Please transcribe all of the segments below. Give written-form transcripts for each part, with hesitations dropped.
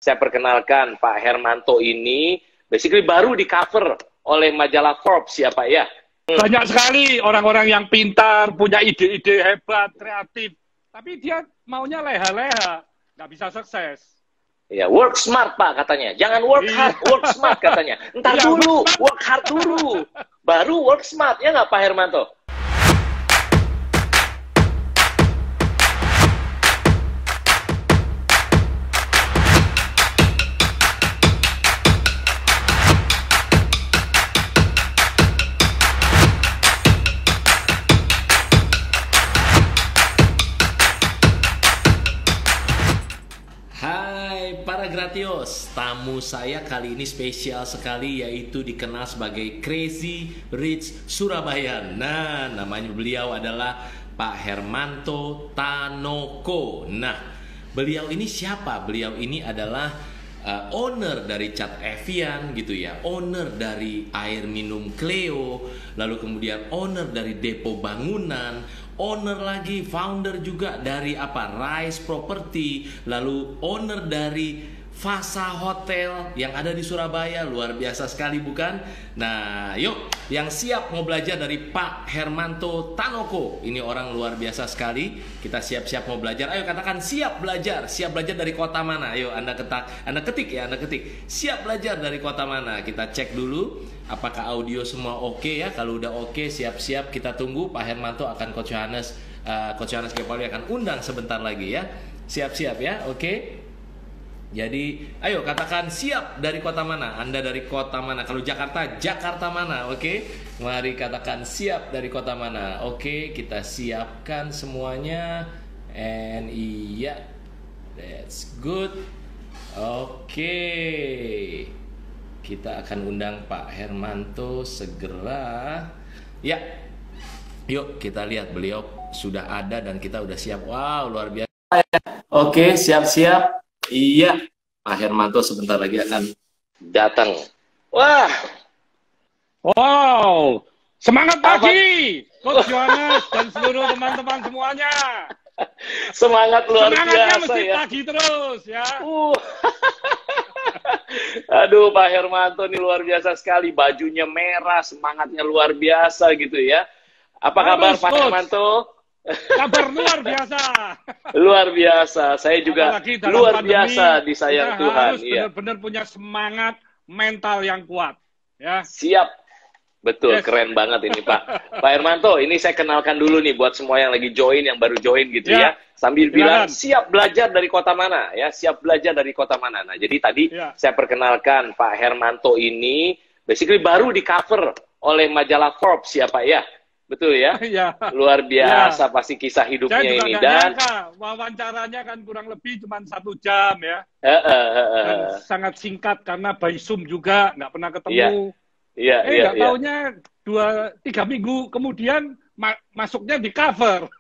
saya perkenalkan Pak Hermanto ini basically baru di cover oleh majalah Forbes ya Pak ya. Banyak sekali orang-orang yang pintar, punya ide-ide hebat, kreatif, tapi dia maunya leha-leha, nggak bisa sukses. Ya, work smart Pak katanya. Jangan work hard, work smart katanya. Entar dulu, work hard dulu. Baru work smart, ya nggak Pak Hermanto? Para Gratios, tamu saya kali ini spesial sekali, yaitu dikenal sebagai Crazy Rich Surabaya. Nah, namanya beliau adalah Pak Hermanto Tanoko. Nah, beliau ini siapa? Beliau ini adalah owner dari Cat Evian gitu ya, owner dari air minum Cleo, lalu kemudian owner dari Depo Bangunan, owner lagi, founder juga dari Rise Property, lalu owner dari Fasa Hotel yang ada di Surabaya. Luar biasa sekali bukan? Nah, yuk yang siap mau belajar dari Pak Hermanto Tanoko. Ini orang luar biasa sekali. Kita siap-siap mau belajar. Ayo katakan siap belajar. Siap belajar dari kota mana? Ayo Anda ketik ya, Anda ketik. Siap belajar dari kota mana? Kita cek dulu apakah audio semua oke ya. Kalau udah oke, siap-siap kita tunggu. Pak Hermanto akan Coach Johannes Kepali akan undang sebentar lagi ya. Siap-siap ya, oke. Jadi, ayo katakan siap dari kota mana? Anda dari kota mana? Kalau Jakarta, Jakarta mana? Oke, mari katakan siap dari kota mana? Oke, kita siapkan semuanya. And iya, that's good. Oke, kita akan undang Pak Hermanto segera. Ya, yuk kita lihat beliau sudah ada dan kita udah siap. Wow, luar biasa. Oke, siap-siap. Iya, Pak Hermanto sebentar lagi akan datang. Wah, wow, semangat pagi, Coach Johannes dan seluruh teman-teman semuanya. Semangat luar Semangatnya biasa mesti ya. pagi terus ya. Aduh, Pak Hermanto ini luar biasa sekali. Bajunya merah, semangatnya luar biasa gitu ya. Apa kabar Pak Hermanto? Kabar luar biasa. Luar biasa. Saya juga luar pandemi, biasa disayang kita Tuhan. harus iya. benar-benar punya semangat mental yang kuat. Ya. Siap. Betul, keren banget ini Pak. Pak Hermanto, ini saya kenalkan dulu nih buat semua yang lagi join, yang baru join gitu ya. Sambil bilang, siap belajar dari kota mana? Ya, siap belajar dari kota mana? Nah, jadi tadi saya perkenalkan Pak Hermanto ini basically baru di cover oleh majalah Forbes ya Pak ya. Betul ya? Luar biasa pasti kisah hidupnya ini. Dan wawancaranya kan kurang lebih cuma 1 jam ya. Dan sangat singkat karena by Zoom juga, nggak pernah ketemu. Nggak taunya 2-3 minggu kemudian masuknya di cover.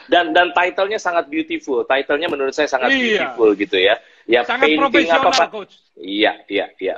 dan title-nya sangat beautiful. Title-nya menurut saya sangat beautiful gitu ya. Ya, sangat profesional, Coach. Iya,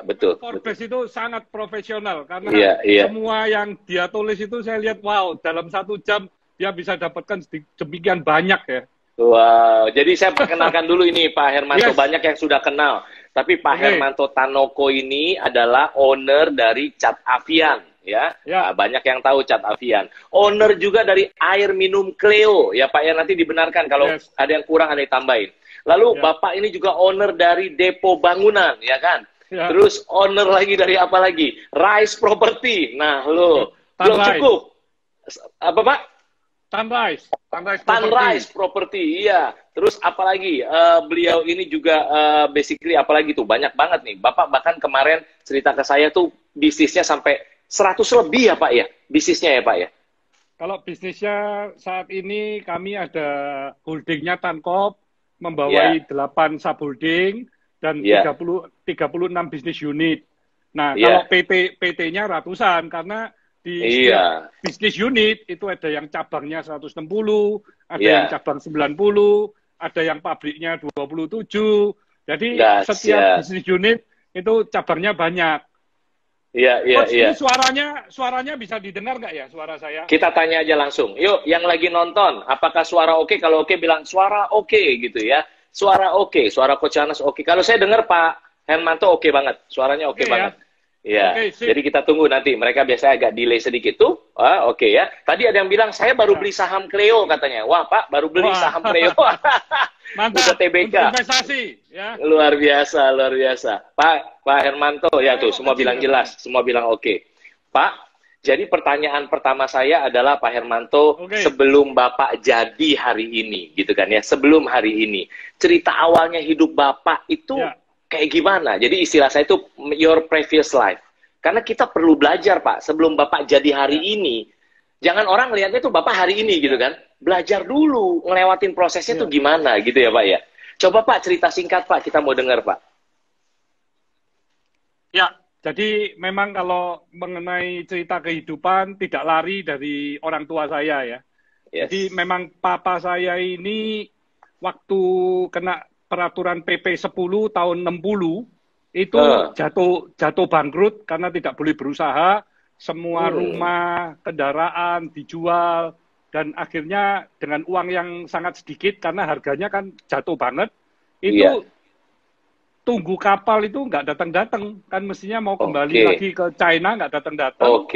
betul. Forbes itu sangat profesional karena iya. semua yang dia tulis itu saya lihat, wow, dalam 1 jam dia bisa dapatkan demikian banyak ya. Wow, jadi saya perkenalkan dulu ini Pak Hermanto. Banyak yang sudah kenal. Tapi Pak Hermanto Tanoko ini adalah owner dari Cat Evian. Ya. Banyak yang tahu Cat Evian. Owner juga dari air minum Cleo. Ya Pak ya, nanti dibenarkan kalau ada yang kurang ada yang tambahin. Lalu Bapak ini juga owner dari Depo Bangunan, ya kan? Terus owner lagi dari apa lagi? Rise Property. Nah, belum cukup. Apa Pak? Sunrise Property, iya. Terus apalagi? Beliau ini juga basically apalagi tuh? Banyak banget nih. Bapak bahkan kemarin cerita ke saya tuh bisnisnya sampai 100 lebih ya Pak ya? Bisnisnya ya Pak ya? Kalau bisnisnya saat ini kami ada holdingnya Tankop, membawai 8 subholding dan 36 bisnis unit. Nah, kalau PT-nya ratusan karena di setiap bisnis unit itu ada yang cabangnya 160, ada yang cabang 90, ada yang pabriknya 27. Jadi setiap bisnis unit itu cabangnya banyak. Ini suaranya bisa didengar nggak ya suara saya? Kita tanya aja langsung. Yuk, yang lagi nonton, apakah suara oke? Kalau oke bilang suara oke gitu ya. suara oke, suara Coach Charles oke. Kalau saya dengar Pak Hermanto oke banget, suaranya oke banget. Ya, jadi kita tunggu nanti. Mereka biasanya agak delay sedikit tuh. Oke ya. Tadi ada yang bilang saya baru beli saham Cleo katanya. Wah Pak, baru beli saham Cleo. Mantap. TBK. Investasi. Ya. Luar biasa, luar biasa. Pak Hermanto ya tuh semua bilang jelas, semua bilang oke. Pak, jadi pertanyaan pertama saya adalah Pak Hermanto, sebelum Bapak jadi hari ini, gitu kan ya? Sebelum hari ini, cerita awalnya hidup Bapak itu kayak gimana? Jadi istilah saya itu your previous life. Karena kita perlu belajar, Pak. Sebelum Bapak jadi hari ini, jangan orang lihatnya tuh Bapak hari ini gitu kan. Belajar dulu, ngelewatin prosesnya tuh gimana gitu ya, Pak ya. Coba Pak cerita singkat, Pak. Kita mau dengar, Pak. Ya, jadi memang kalau mengenai cerita kehidupan tidak lari dari orang tua saya ya. Jadi memang papa saya ini waktu kena peraturan PP 10 tahun 60 itu jatuh bangkrut karena tidak boleh berusaha, semua rumah, kendaraan dijual, dan akhirnya dengan uang yang sangat sedikit karena harganya kan jatuh banget, itu tunggu kapal itu nggak datang-datang, kan mestinya mau kembali lagi ke China nggak datang-datang.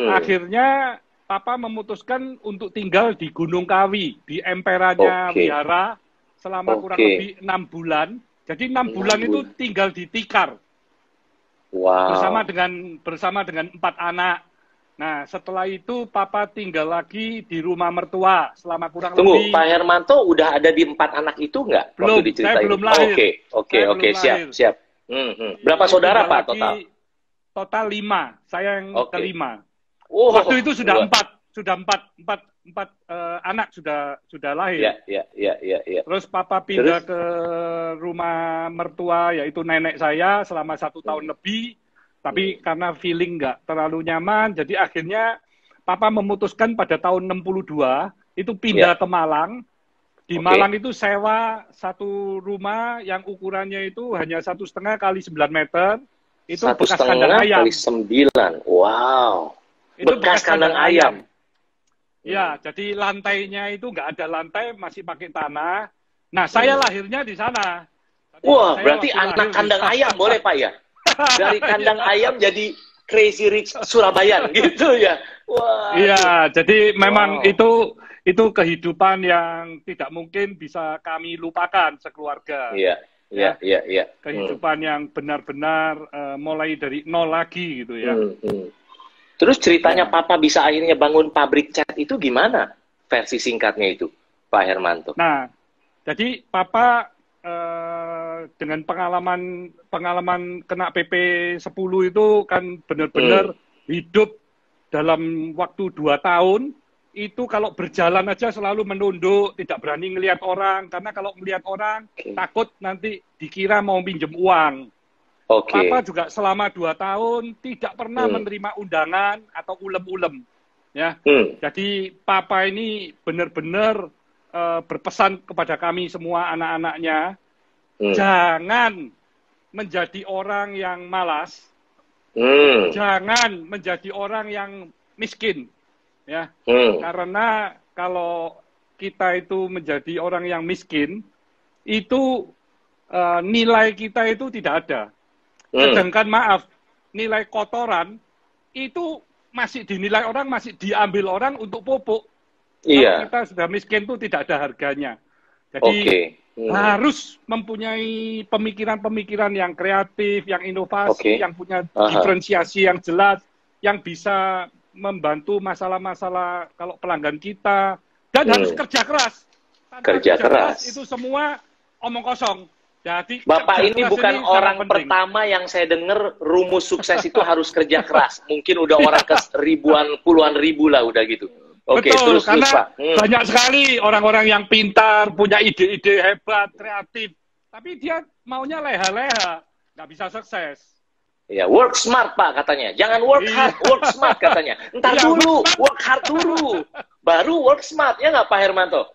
Akhirnya papa memutuskan untuk tinggal di Gunung Kawi, di emperanya wihara, selama kurang lebih 6 bulan. Jadi 6 bulan itu tinggal di tikar. Bersama dengan 4 anak. Nah, setelah itu papa tinggal lagi di rumah mertua selama kurang lebih... Pak Hermanto udah ada di 4 anak itu nggak? Belum, saya belum lahir. Oke, siap. Berapa saudara Pak total? Total 5, saya yang kelima. Waktu itu sudah 4 anak sudah lahir. Ya. Terus papa pindah ke rumah mertua, yaitu nenek saya selama 1 tahun lebih. Tapi karena feeling nggak terlalu nyaman, jadi akhirnya papa memutuskan pada tahun 62 itu pindah ke Malang. Di Malang itu sewa satu rumah yang ukurannya itu hanya 1,5 kali 9 meter. Itu bekas kandang ayam. 1,5 kali 9. Wow. Itu bekas kandang ayam. Ya, jadi lantainya itu nggak ada lantai, masih pakai tanah. Nah, saya lahirnya di sana. Wah, berarti anak kandang ayam boleh Pak ya? Dari kandang ayam jadi Crazy Rich Surabayan gitu ya. Wah. Iya, jadi memang itu kehidupan yang tidak mungkin bisa kami lupakan sekeluarga. Iya. Kehidupan yang benar-benar mulai dari nol lagi gitu ya. Terus ceritanya Papa bisa akhirnya bangun pabrik cat itu gimana? Versi singkatnya itu, Pak Hermanto. Nah, jadi Papa dengan pengalaman kena PP 10 itu kan benar-benar hidup dalam waktu 2 tahun, itu kalau berjalan aja selalu menunduk, tidak berani ngelihat orang, karena kalau melihat orang takut nanti dikira mau pinjam uang. Papa juga selama 2 tahun tidak pernah menerima undangan atau ulem-ulem. Ya. Jadi Papa ini benar-benar berpesan kepada kami semua anak-anaknya, jangan menjadi orang yang malas, jangan menjadi orang yang miskin, ya. Karena kalau kita itu menjadi orang yang miskin, itu nilai kita itu tidak ada. Sedangkan nilai kotoran itu masih dinilai orang, masih diambil orang untuk pupuk. Kalau kita sudah miskin itu tidak ada harganya. Jadi harus mempunyai pemikiran-pemikiran yang kreatif, yang inovasi, yang punya diferensiasi yang jelas, yang bisa membantu masalah-masalah kalau pelanggan kita, dan harus kerja keras. Kerja keras itu semua omong kosong. Jadi, Bapak ini bukan orang pertama yang saya dengar rumus sukses itu harus kerja keras. Mungkin udah orang ke puluhan ribu lah udah gitu. Betul, karena Pak. Banyak sekali orang-orang yang pintar, punya ide-ide hebat, kreatif. Tapi dia maunya leha-leha, nggak bisa sukses. Ya, work smart Pak katanya. Jangan work hard, work smart katanya. Entar dulu, work hard dulu. Baru work smart, ya nggak Pak Hermanto?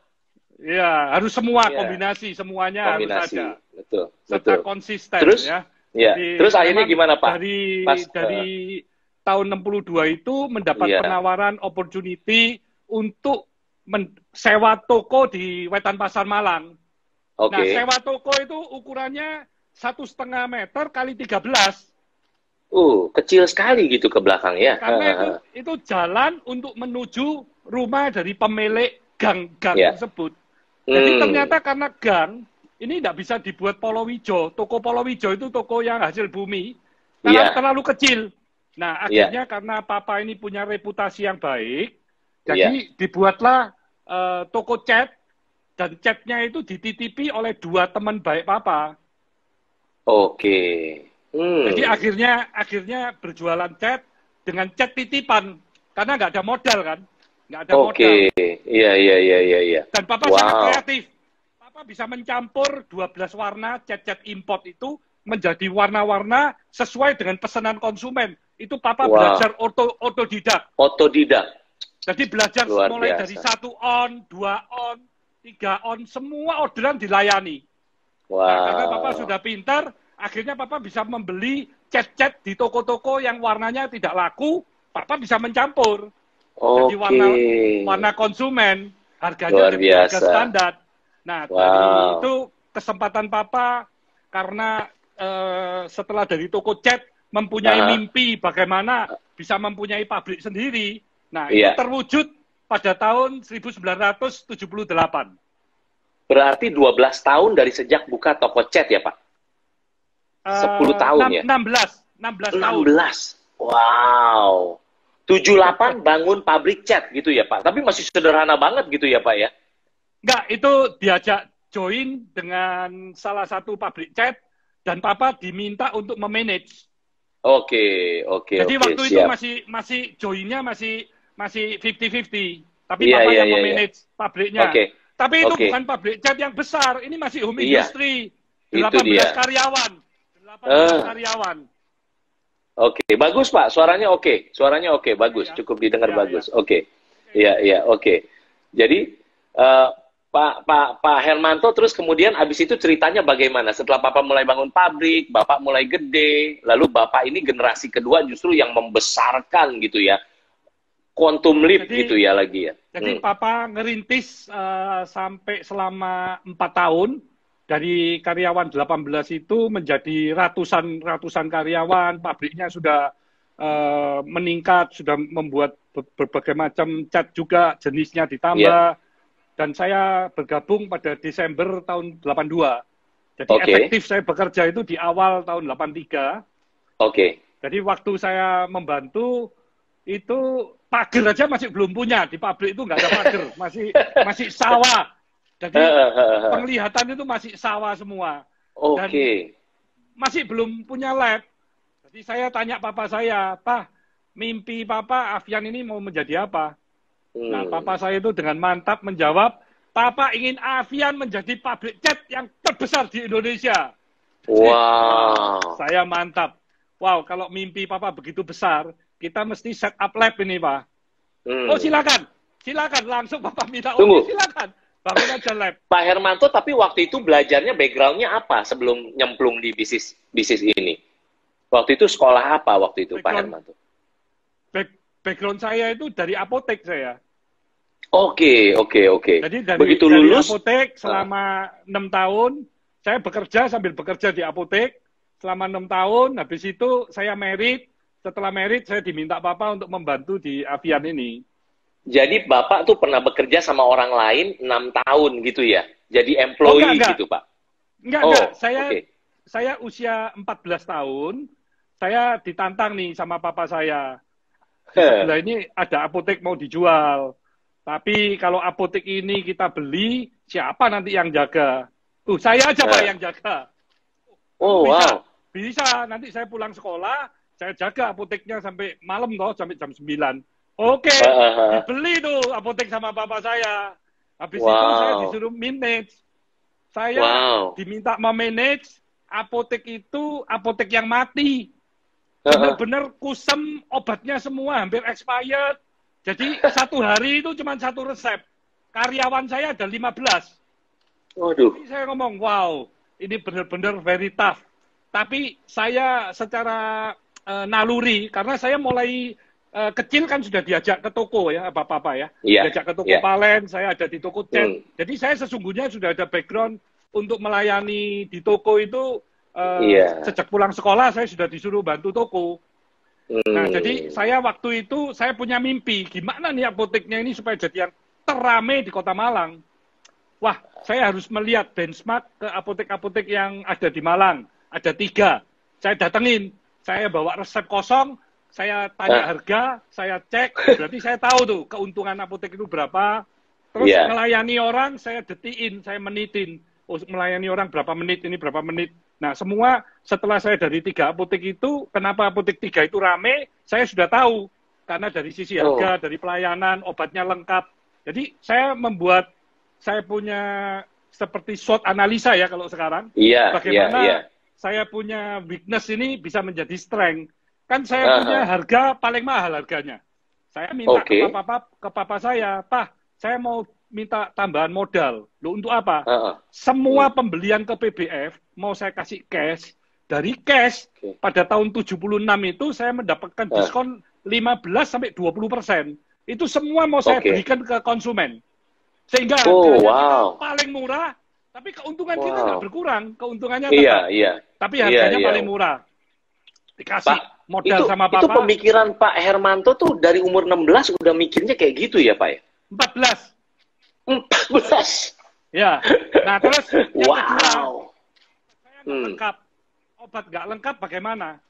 Iya, harus semua kombinasi, semuanya harus ada. Betul. Serta konsisten. Terus, ya. Jadi, terus akhirnya gimana Pak? Dari tahun 62 itu mendapat penawaran opportunity untuk sewa toko di Wetan Pasar Malang. Nah, sewa toko itu ukurannya 1,5 meter kali 13. Kecil sekali gitu ke belakang ya. Karena itu jalan untuk menuju rumah dari pemilik gang-gang tersebut. Jadi ternyata karena gang, ini tidak bisa dibuat Polowijo. Toko Polowijo itu toko yang hasil bumi, terlalu kecil. Nah, akhirnya karena papa ini punya reputasi yang baik, jadi dibuatlah toko cat, dan catnya itu dititipi oleh 2 teman baik papa. Jadi akhirnya berjualan cat dengan cat titipan, karena nggak ada modal kan, nggak ada modal. Iya. Dan papa sangat kreatif. Papa bisa mencampur 12 warna cat-cat import itu menjadi warna-warna sesuai dengan pesanan konsumen. Itu papa belajar otodidak. Jadi belajar mulai dari 1 on, 2 on, 3 on, semua orderan dilayani. Nah, karena papa sudah pintar, akhirnya papa bisa membeli cat-cat di toko-toko yang warnanya tidak laku, papa bisa mencampur. Jadi warna konsumen, harganya dari harga standar. Nah, dari itu kesempatan papa, karena setelah dari toko cat, mempunyai mimpi bagaimana bisa mempunyai pabrik sendiri. Nah, itu terwujud pada tahun 1978. Berarti 12 tahun dari sejak buka toko cat ya, Pak? 10 tahun ya? 16 tahun. Wow. 78 bangun pabrik cat gitu ya, Pak? Tapi masih sederhana banget gitu ya, Pak ya? Enggak, itu diajak join dengan salah satu pabrik cat, dan papa diminta untuk memanage. Jadi waktu itu masih joinnya masih 50-50. Tapi papa yang memanage pabriknya. Tapi itu bukan pabrik cat yang besar, ini masih home industry. 18 karyawan. 18 karyawan. Bagus Pak, suaranya oke, bagus, cukup didengar bagus. Jadi Pak Hermanto terus kemudian abis itu ceritanya bagaimana? Setelah Bapak mulai bangun pabrik, Bapak mulai gede, lalu Bapak ini generasi kedua justru yang membesarkan gitu ya, Quantum Leap gitu ya lagi ya. Jadi Papa ngerintis sampai selama 4 tahun. Dari karyawan 18 itu menjadi ratusan karyawan, pabriknya sudah meningkat, sudah membuat berbagai macam cat juga, jenisnya ditambah. Dan saya bergabung pada Desember tahun 82. Jadi efektif saya bekerja itu di awal tahun 83. Jadi waktu saya membantu, itu pagar aja masih belum punya, di pabrik itu nggak ada pagar, masih sawah. Jadi penglihatan itu masih sawah semua. Dan masih belum punya lab. Jadi saya tanya papa saya, Pak, mimpi papa Avian ini mau menjadi apa? Nah, papa saya itu dengan mantap menjawab, Papa ingin Avian menjadi pabrik cat yang terbesar di Indonesia. Wow. Saya mantap. Wow, kalau mimpi papa begitu besar, kita mesti set up lab ini, Pak. Oh, silakan. Langsung papa minta, silakan. Bangun aja lab. Pak Hermanto, tapi waktu itu belajarnya background-nya apa sebelum nyemplung di bisnis ini? Waktu itu sekolah apa waktu itu, Pak Hermanto? Background saya itu dari apotek saya. Oke. Jadi dari lulus apotek selama 6 tahun, saya bekerja sambil bekerja di apotek selama 6 tahun. Habis itu saya merit. Setelah merit, saya diminta papa untuk membantu di Avian ini. Jadi Bapak tuh pernah bekerja sama orang lain 6 tahun gitu ya? Jadi employee gitu, Pak? Enggak. Saya usia 14 tahun, saya ditantang nih sama papa saya. Sebelah ini ada apotek mau dijual. Tapi kalau apotek ini kita beli, siapa nanti yang jaga? Saya aja Pak yang jaga. Bisa. Nanti saya pulang sekolah, saya jaga apoteknya sampai malam toh, sampai jam 9. Dibeli tuh apotek sama papa saya. Habis itu saya disuruh manage. Saya diminta memanage apotek itu, apotek yang mati. Benar-benar kusem, obatnya semua hampir expired. Jadi 1 hari itu cuma 1 resep. Karyawan saya ada 15. Jadi saya ngomong, wow, ini benar-benar very tough. Tapi saya secara naluri, karena saya mulai kecil kan sudah diajak ke toko ya, bapak-bapak ya. Diajak ke toko Palen, saya ada di toko cat. Jadi saya sesungguhnya sudah ada background untuk melayani di toko itu sejak pulang sekolah saya sudah disuruh bantu toko. Nah, jadi saya waktu itu saya punya mimpi, gimana nih apoteknya ini supaya jadi yang terame di Kota Malang. Wah, saya harus melihat benchmark ke apotek-apotek yang ada di Malang. Ada 3. Saya datengin, saya bawa resep kosong, saya tanya harga, saya cek, berarti saya tahu tuh keuntungan apotek itu berapa. Terus melayani orang, saya detiin, saya menitin. Oh, melayani orang berapa menit, ini berapa menit. Nah, semua setelah saya dari 3 apotek itu, kenapa apotek 3 itu rame, saya sudah tahu. Karena dari sisi harga, dari pelayanan, obatnya lengkap. Jadi saya punya seperti SWOT analisa ya kalau sekarang. Bagaimana saya punya weakness ini bisa menjadi strength. Kan saya punya harga paling mahal harganya. Saya minta ke papa saya, Pak, saya mau minta tambahan modal. Loh, untuk apa? Semua pembelian ke PBF mau saya kasih cash. Dari cash pada tahun 76 itu saya mendapatkan diskon 15-20%. Itu semua mau saya berikan ke konsumen. Sehingga harganya paling murah, tapi keuntungan kita nggak berkurang. Keuntungannya tetap. Tapi harganya paling murah. Dikasih modal sama Papa. Itu pemikiran Pak Hermanto tuh dari umur 16 udah mikirnya kayak gitu ya, Pak? 14. Ya. Nah, terus yang kedua, saya nggak lengkap. Obat nggak lengkap bagaimana?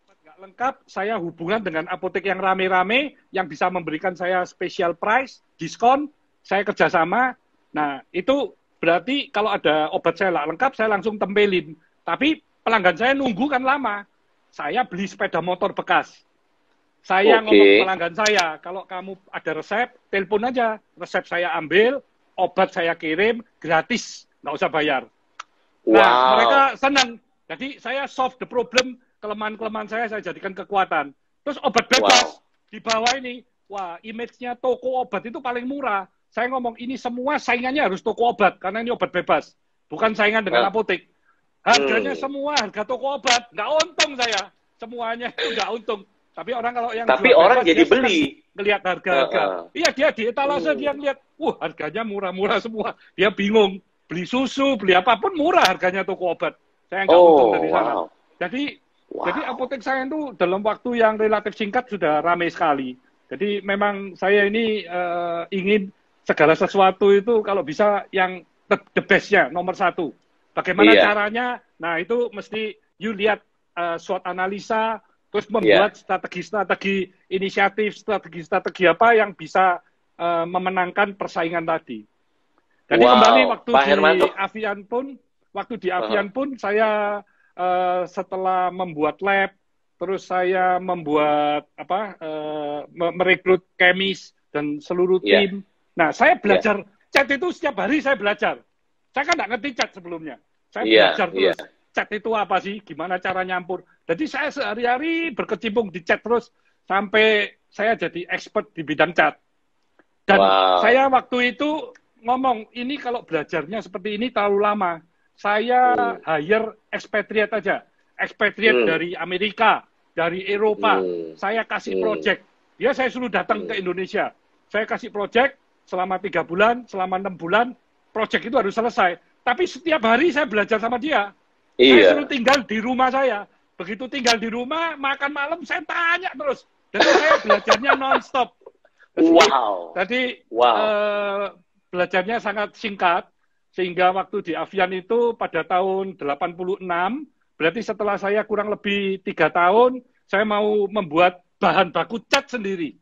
Obat nggak lengkap, saya hubungan dengan apotek yang rame-rame, yang bisa memberikan saya special price, diskon, saya kerjasama. Nah, itu berarti kalau ada obat saya nggak lengkap, saya langsung tempelin. Tapi pelanggan saya nunggu kan lama. Saya beli sepeda motor bekas. Saya ngomong ke pelanggan saya, kalau kamu ada resep, telepon aja. Resep saya ambil, obat saya kirim, gratis. Nggak usah bayar. Nah, mereka senang. Jadi saya solve the problem, kelemahan-kelemahan saya jadikan kekuatan. Terus obat bebas di bawah ini, wah, image-nya toko obat itu paling murah. Saya ngomong, ini semua saingannya harus toko obat, karena ini obat bebas. Bukan saingan dengan apotek. Harganya semua harga toko obat. Nggak untung saya. Semuanya itu nggak untung. Tapi orang kalau yang tapi orang bebas, jadi beli. Ngelihat harga-harga. Iya, dia di etalase, dia ngelihat, harganya murah-murah semua. Dia bingung. Beli susu, beli apapun murah harganya toko obat. Saya nggak untung dari sana. Jadi apotek saya itu dalam waktu yang relatif singkat sudah ramai sekali. Jadi memang saya ini ingin segala sesuatu itu kalau bisa yang the best-nya, nomor 1. Bagaimana caranya? Nah, itu mesti you lihat SWOT analisa, terus membuat strategi-strategi inisiatif, strategi-strategi apa yang bisa memenangkan persaingan tadi. Jadi kembali waktu di Avian pun saya setelah membuat lab, terus saya membuat merekrut kemis dan seluruh tim. Nah, saya belajar cat itu setiap hari saya belajar. Saya kan nggak ngerti cat sebelumnya. Saya belajar terus. Cat itu apa sih? Gimana cara nyampur? Jadi saya sehari-hari berkecimpung di cat terus sampai saya jadi expert di bidang cat. Dan saya waktu itu ngomong, ini kalau belajarnya seperti ini terlalu lama. Saya hire expatriate aja. Expatriate dari Amerika, dari Eropa. Saya kasih project. Dia saya suruh datang ke Indonesia. Saya kasih project selama 3 bulan, selama 6 bulan, project itu harus selesai. Tapi setiap hari saya belajar sama dia. Saya suruh tinggal di rumah saya. Begitu tinggal di rumah, makan malam, saya tanya terus. Jadi saya belajarnya non-stop. Jadi belajarnya sangat singkat. Sehingga waktu di Avian itu pada tahun 86, berarti setelah saya kurang lebih 3 tahun, saya mau membuat bahan baku cat sendiri.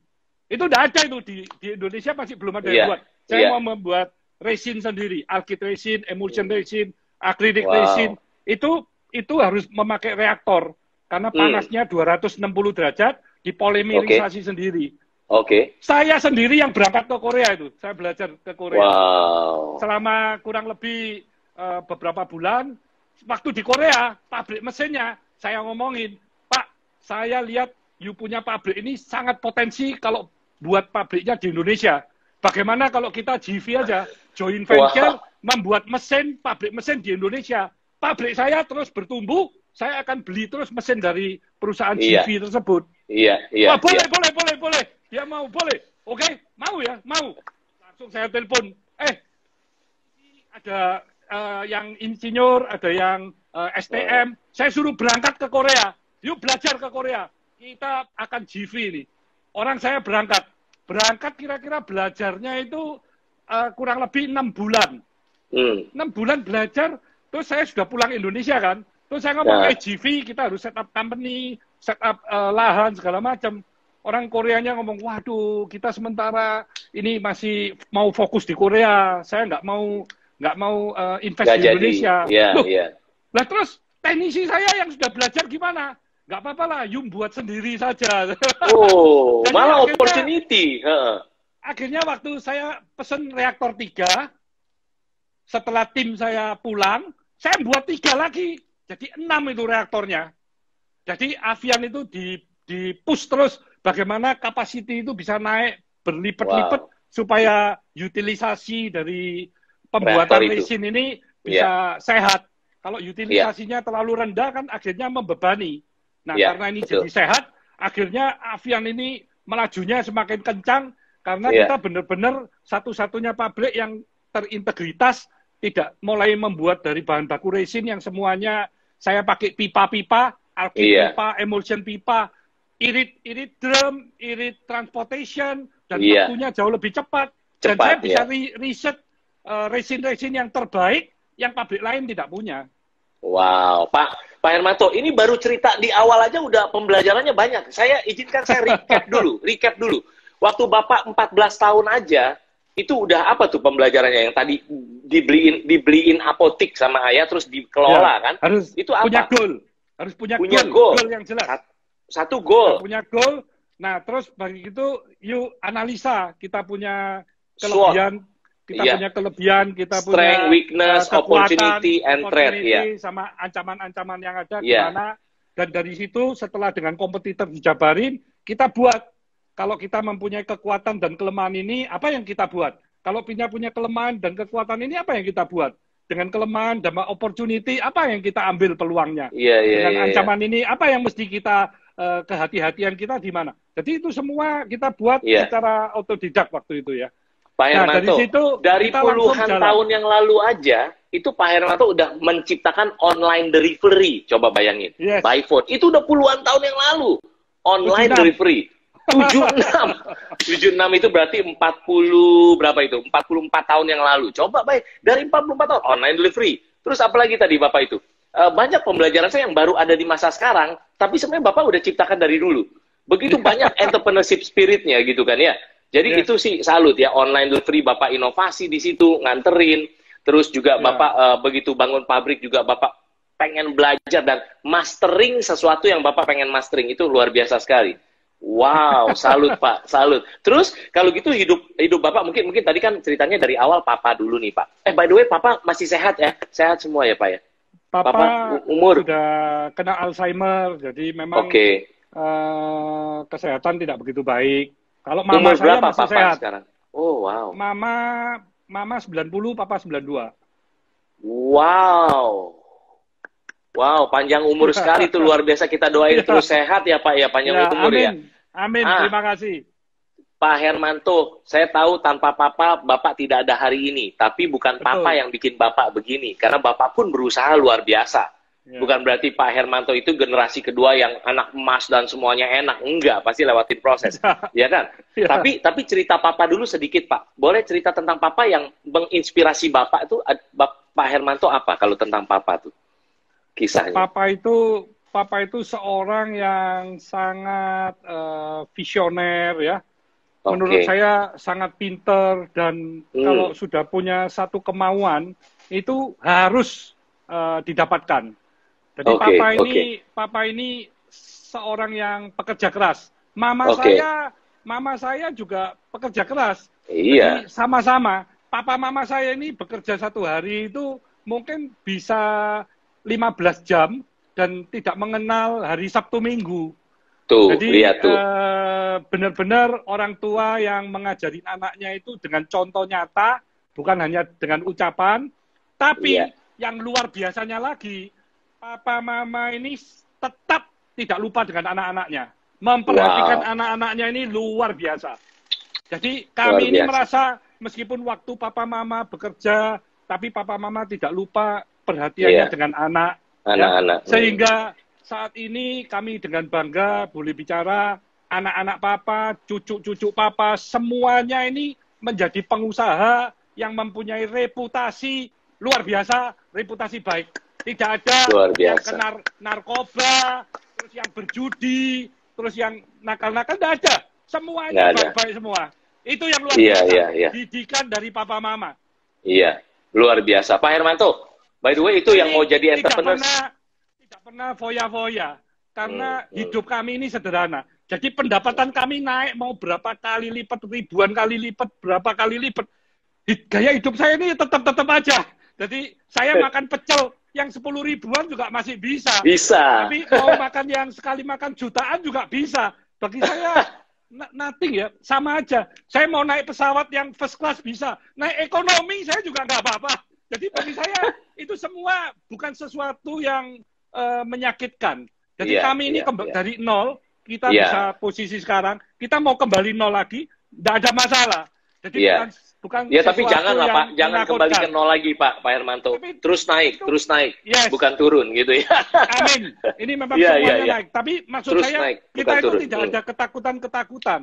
Itu udah ada itu di Indonesia masih belum ada yang buat. Saya mau membuat resin sendiri, alkyd resin, emulsion resin, akrilik resin. Itu harus memakai reaktor karena panasnya 260 derajat, dipolimerisasi sendiri. Saya sendiri yang berangkat ke Korea itu. Saya belajar ke Korea. Selama kurang lebih beberapa bulan, waktu di Korea, pabrik mesinnya saya ngomongin, Pak, saya lihat you punya pabrik ini sangat potensi kalau buat pabriknya di Indonesia. Bagaimana kalau kita GV aja, joint venture, membuat mesin, pabrik mesin di Indonesia. Pabrik saya terus bertumbuh, saya akan beli terus mesin dari perusahaan GV tersebut. Boleh. Dia mau, boleh. Oke, mau ya, mau. Langsung saya telepon, ada yang insinyur, ada yang STM. Saya suruh berangkat ke Korea. Yuk belajar ke Korea. Kita akan GV ini. Orang saya berangkat kira-kira belajarnya itu kurang lebih 6 bulan. 6 bulan belajar, terus saya sudah pulang Indonesia kan. Terus saya ngomong, GV kita harus set up company, set up lahan, segala macam. Orang Koreanya ngomong, waduh, kita sementara ini masih mau fokus di Korea. Saya nggak mau invest di Indonesia. Lah terus teknisi saya yang sudah belajar gimana? Nggak apa-apa lah, Yum buat sendiri saja. Oh, malah opportunity. Akhirnya waktu saya pesen reaktor 3, setelah tim saya pulang, saya buat 3 lagi. Jadi 6 itu reaktornya. Jadi Avian itu di push terus bagaimana capacity itu bisa naik berlipat-lipat supaya utilisasi dari pembuatan resin ini bisa sehat. Kalau utilisasinya terlalu rendah kan akhirnya membebani. Nah, karena ini jadi sehat, akhirnya Avian ini melajunya semakin kencang karena kita benar-benar satu-satunya pabrik yang terintegritas, tidak mulai membuat dari bahan baku resin yang semuanya saya pakai pipa-pipa, alkyd pipa, emulsion pipa, irit drum, irit transportation, dan waktunya jauh lebih cepat. Dan saya bisa riset resin-resin yang terbaik yang pabrik lain tidak punya. Wow, Pak Hermanto, ini baru cerita di awal aja udah pembelajarannya banyak. Saya izinkan saya recap dulu. Waktu Bapak 14 tahun aja, itu udah apa tuh pembelajarannya yang tadi dibeliin apotik sama ayah terus dikelola kan? Harus itu apa? Punya goal. Harus punya goal yang jelas. Satu goal. Punya goal. Nah, terus bagi itu yuk analisa, kita punya kelebihan, punya kelebihan, kita strength, punya weakness, opportunity and threat sama ancaman-ancaman yang ada gimana. Dan dari situ setelah dengan kompetitor dijabarin, kita buat. Kalau kita mempunyai kekuatan dan kelemahan ini, apa yang kita buat? Kalau punya kelemahan dan kekuatan ini, apa yang kita buat? Dengan kelemahan dan opportunity, apa yang kita ambil peluangnya? Dengan ancaman ini, apa yang mesti kita, kehati-hatian kita di mana? Jadi itu semua kita buat secara otodidak waktu itu ya. Pak Hermanto, dari puluhan tahun yang lalu aja, itu Pak Hermanto udah menciptakan online delivery. Coba bayangin, by phone. Itu udah puluhan tahun yang lalu. Online delivery. 76 itu berarti 40 berapa itu? 44 tahun yang lalu. Coba dari 44 tahun online delivery. Terus apa lagi tadi Bapak itu? Banyak pembelajaran saya yang baru ada di masa sekarang, tapi sebenarnya Bapak udah ciptakan dari dulu. Begitu banyak entrepreneurship spiritnya gitu kan ya. Jadi itu sih salut ya, online delivery Bapak inovasi di situ, nganterin. Terus juga Bapak begitu bangun pabrik juga Bapak pengen belajar dan mastering sesuatu yang Bapak pengen mastering, itu luar biasa sekali. Wow, salut Pak, salut. Terus kalau gitu hidup Bapak mungkin tadi kan ceritanya dari awal Papa dulu nih Pak. By the way Papa masih sehat ya? Sehat semua ya Pak ya? Papa umur sudah kena Alzheimer, jadi memang kesehatan tidak begitu baik. Kalau mama umur saya berapa masih Papa sehat sekarang? Oh wow. Mama 90, Papa 92. Wow, panjang umur sekali itu, luar biasa. Kita doain terus sehat ya Pak ya, panjang umur ya. Amin, terima kasih. Pak Hermanto, saya tahu tanpa Papa, Bapak tidak ada hari ini. Tapi bukan Papa yang bikin Bapak begini. Karena Bapak pun berusaha luar biasa. Bukan berarti Pak Hermanto itu generasi kedua yang anak emas dan semuanya enak. Enggak, pasti lewatin proses. Ya kan? Tapi cerita Papa dulu sedikit Pak. Boleh cerita tentang Papa yang menginspirasi Bapak itu, Pak Hermanto apa kalau tentang Papa tuh? Kisahnya. Papa itu seorang yang sangat visioner ya. Menurut saya sangat pinter dan kalau sudah punya satu kemauan itu harus didapatkan. Jadi Papa ini seorang yang pekerja keras. Mama saya juga pekerja keras. Jadi sama-sama. Papa mama saya ini bekerja satu hari itu mungkin bisa 15 jam dan tidak mengenal hari Sabtu Minggu. Jadi benar-benar orang tua yang mengajari anaknya itu dengan contoh nyata, bukan hanya dengan ucapan, tapi yang luar biasanya lagi, papa mama ini tetap tidak lupa dengan anak-anaknya. Memperhatikan anak-anaknya ini luar biasa. Jadi kami ini merasa meskipun waktu papa mama bekerja tapi papa mama tidak lupa perhatiannya dengan anak. Anak-anak. Ya. Sehingga saat ini kami dengan bangga boleh bicara anak-anak papa, cucu-cucu papa, semuanya ini menjadi pengusaha yang mempunyai reputasi luar biasa, reputasi baik. Tidak ada yang kena narkoba, terus yang berjudi, terus yang nakal-nakal, tidak ada. Semuanya baik-baik semua. Itu yang luar biasa, didikan dari papa mama. Iya, luar biasa. Pak Hermanto, by the way itu yang mau jadi entrepreneur. Tidak pernah foya-foya, karena hidup kami ini sederhana. Jadi pendapatan kami naik mau berapa kali lipat, ribuan kali lipat, berapa kali lipat. Gaya hidup saya ini tetap aja. Jadi saya makan pecel yang 10 ribuan juga masih bisa. Bisa. Tapi mau makan yang sekali makan jutaan juga bisa. Bagi saya nothing ya, sama aja. Saya mau naik pesawat yang first class bisa. Naik ekonomi saya juga nggak apa-apa. Jadi bagi saya itu semua bukan sesuatu yang menyakitkan. Jadi kami ini dari nol, kita bisa posisi sekarang, kita mau kembali nol lagi, tidak ada masalah. Jadi bukan ya, tapi janganlah Pak, jangan kembali ke nol lagi Pak Hermanto. Tapi, terus naik, bukan turun gitu ya. Amin. Ini memang semuanya naik. Tapi maksud saya naik, kita itu turun. Tidak ada ketakutan-ketakutan.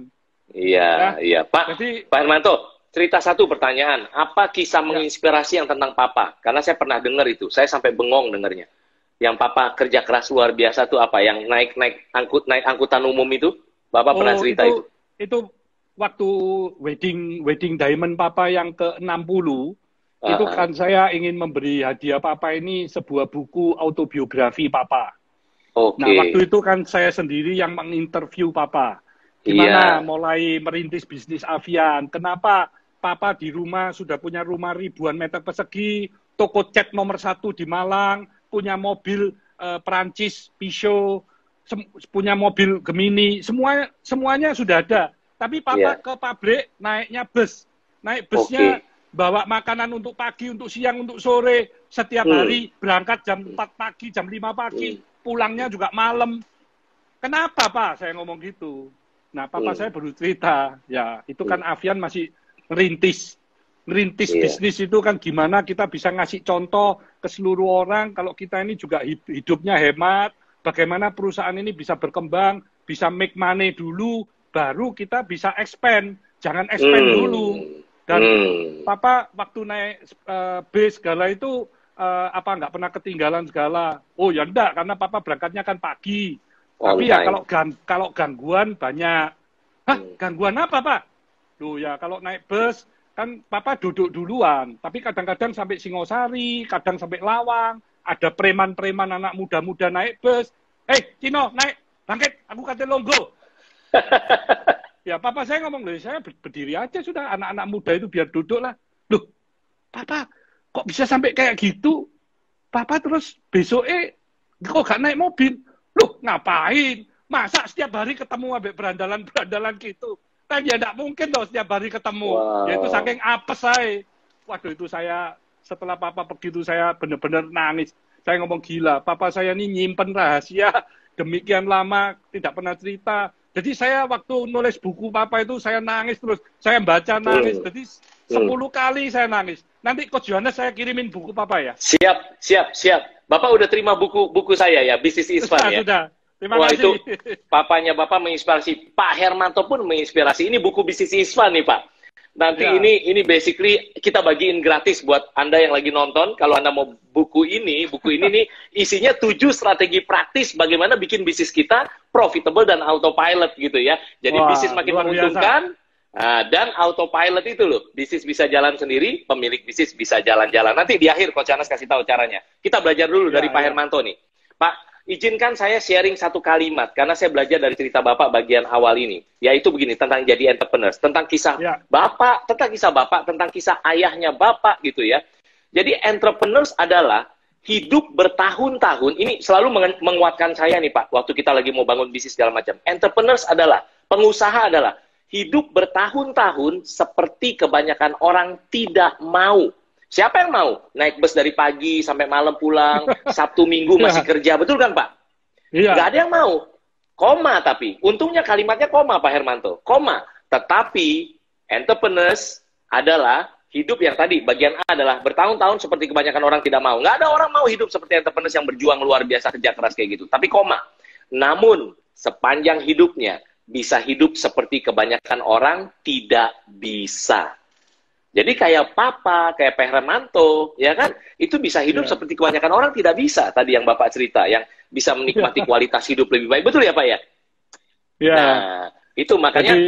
Iya. Pak, jadi, Pak Hermanto, cerita satu pertanyaan. Apa kisah menginspirasi yang tentang Papa? Karena saya pernah dengar itu, saya sampai bengong dengarnya. Yang Papa kerja keras luar biasa tuh apa? Yang naik angkutan umum itu? Bapak pernah cerita itu? Itu waktu wedding diamond Papa yang ke-60, itu kan saya ingin memberi hadiah Papa ini sebuah buku autobiografi Papa. Nah, waktu itu kan saya sendiri yang menginterview Papa. Gimana mulai merintis bisnis avian, kenapa Papa di rumah sudah punya rumah ribuan meter persegi, toko cat nomor 1 di Malang, punya mobil Perancis, Peugeot, punya mobil Gemini, semuanya sudah ada. Tapi Papa ke pabrik naiknya bus. Naik busnya bawa makanan untuk pagi, untuk siang, untuk sore. Setiap hari berangkat jam 4 pagi, jam 5 pagi. Pulangnya juga malam. Kenapa Pak saya ngomong gitu? Nah Papa saya baru cerita. Ya itu kan avian masih ngerintis bisnis itu kan gimana kita bisa ngasih contoh ke seluruh orang kalau kita ini juga hidupnya hemat, bagaimana perusahaan ini bisa berkembang, bisa make money dulu, baru kita bisa expand, jangan expand dulu. Dan Papa waktu naik bis segala itu nggak pernah ketinggalan segala. Oh ya enggak, karena Papa berangkatnya kan pagi. Tapi ya kalau gangguan banyak. Hah, gangguan apa Pak? Loh ya kalau naik bus kan Papa duduk duluan, tapi kadang-kadang sampai Singosari, kadang sampai Lawang, ada preman-preman anak muda-muda naik bus. Cino, naik, bangkit, aku kata longgo. Ya Papa saya ngomong, loh saya berdiri aja sudah, anak-anak muda itu biar duduk lah. Loh, Papa kok bisa sampai kayak gitu? Papa terus kok gak naik mobil? Loh, ngapain? Masa setiap hari ketemu ambek berandalan-berandalan gitu? Kan ya tidak mungkin loh setiap hari ketemu. Ya itu saking apes saya. Waduh itu saya, setelah Papa pergi itu saya benar-benar nangis. Saya ngomong gila, Papa saya ini nyimpen rahasia demikian lama, tidak pernah cerita. Jadi saya waktu nulis buku Papa itu saya nangis terus. Saya baca nangis, jadi 10 kali saya nangis. Nanti Coach Johannes saya kirimin buku Papa ya. Siap. Bapak udah terima buku saya ya, Business is Fun ya? Sudah. Terima kasih. Itu papanya Bapak menginspirasi, Pak Hermanto pun menginspirasi. Ini buku Business is Fun nih Pak. Nanti ini basically kita bagiin gratis buat Anda yang lagi nonton. Kalau Anda mau buku ini nih isinya 7 strategi praktis bagaimana bikin bisnis kita profitable dan autopilot gitu ya. Jadi bisnis makin menguntungkan dan autopilot itu loh. Bisnis bisa jalan sendiri, pemilik bisnis bisa jalan-jalan. Nanti di akhir Coach Johannes kasih tahu caranya. Kita belajar dulu dari Pak Hermanto nih. Pak, izinkan saya sharing satu kalimat, karena saya belajar dari cerita Bapak bagian awal ini. Yaitu begini, tentang jadi entrepreneur. Tentang kisah Bapak, tentang kisah ayahnya Bapak gitu ya. Jadi entrepreneurs adalah hidup bertahun-tahun. Ini selalu menguatkan saya nih Pak, waktu kita lagi mau bangun bisnis segala macam. Entrepreneurs adalah, pengusaha adalah, hidup bertahun-tahun seperti kebanyakan orang tidak mau. Siapa yang mau naik bus dari pagi sampai malam pulang, Sabtu Minggu masih kerja, betul kan Pak? Iya. Nggak ada yang mau. Koma tapi, untungnya kalimatnya koma Pak Hermanto. Koma, tetapi entrepreneurs adalah hidup yang tadi, bagian A adalah bertahun-tahun seperti kebanyakan orang tidak mau. Nggak ada orang mau hidup seperti entrepreneur yang berjuang luar biasa, kerja keras kayak gitu. Tapi koma. Namun, sepanjang hidupnya, bisa hidup seperti kebanyakan orang tidak bisa. Jadi kayak Papa, kayak Pak Hermanto, ya kan? Itu bisa hidup seperti kebanyakan orang tidak bisa. Tadi yang Bapak cerita, yang bisa menikmati kualitas hidup lebih baik. Betul ya Pak ya? Ya. Nah, itu makanya... Jadi,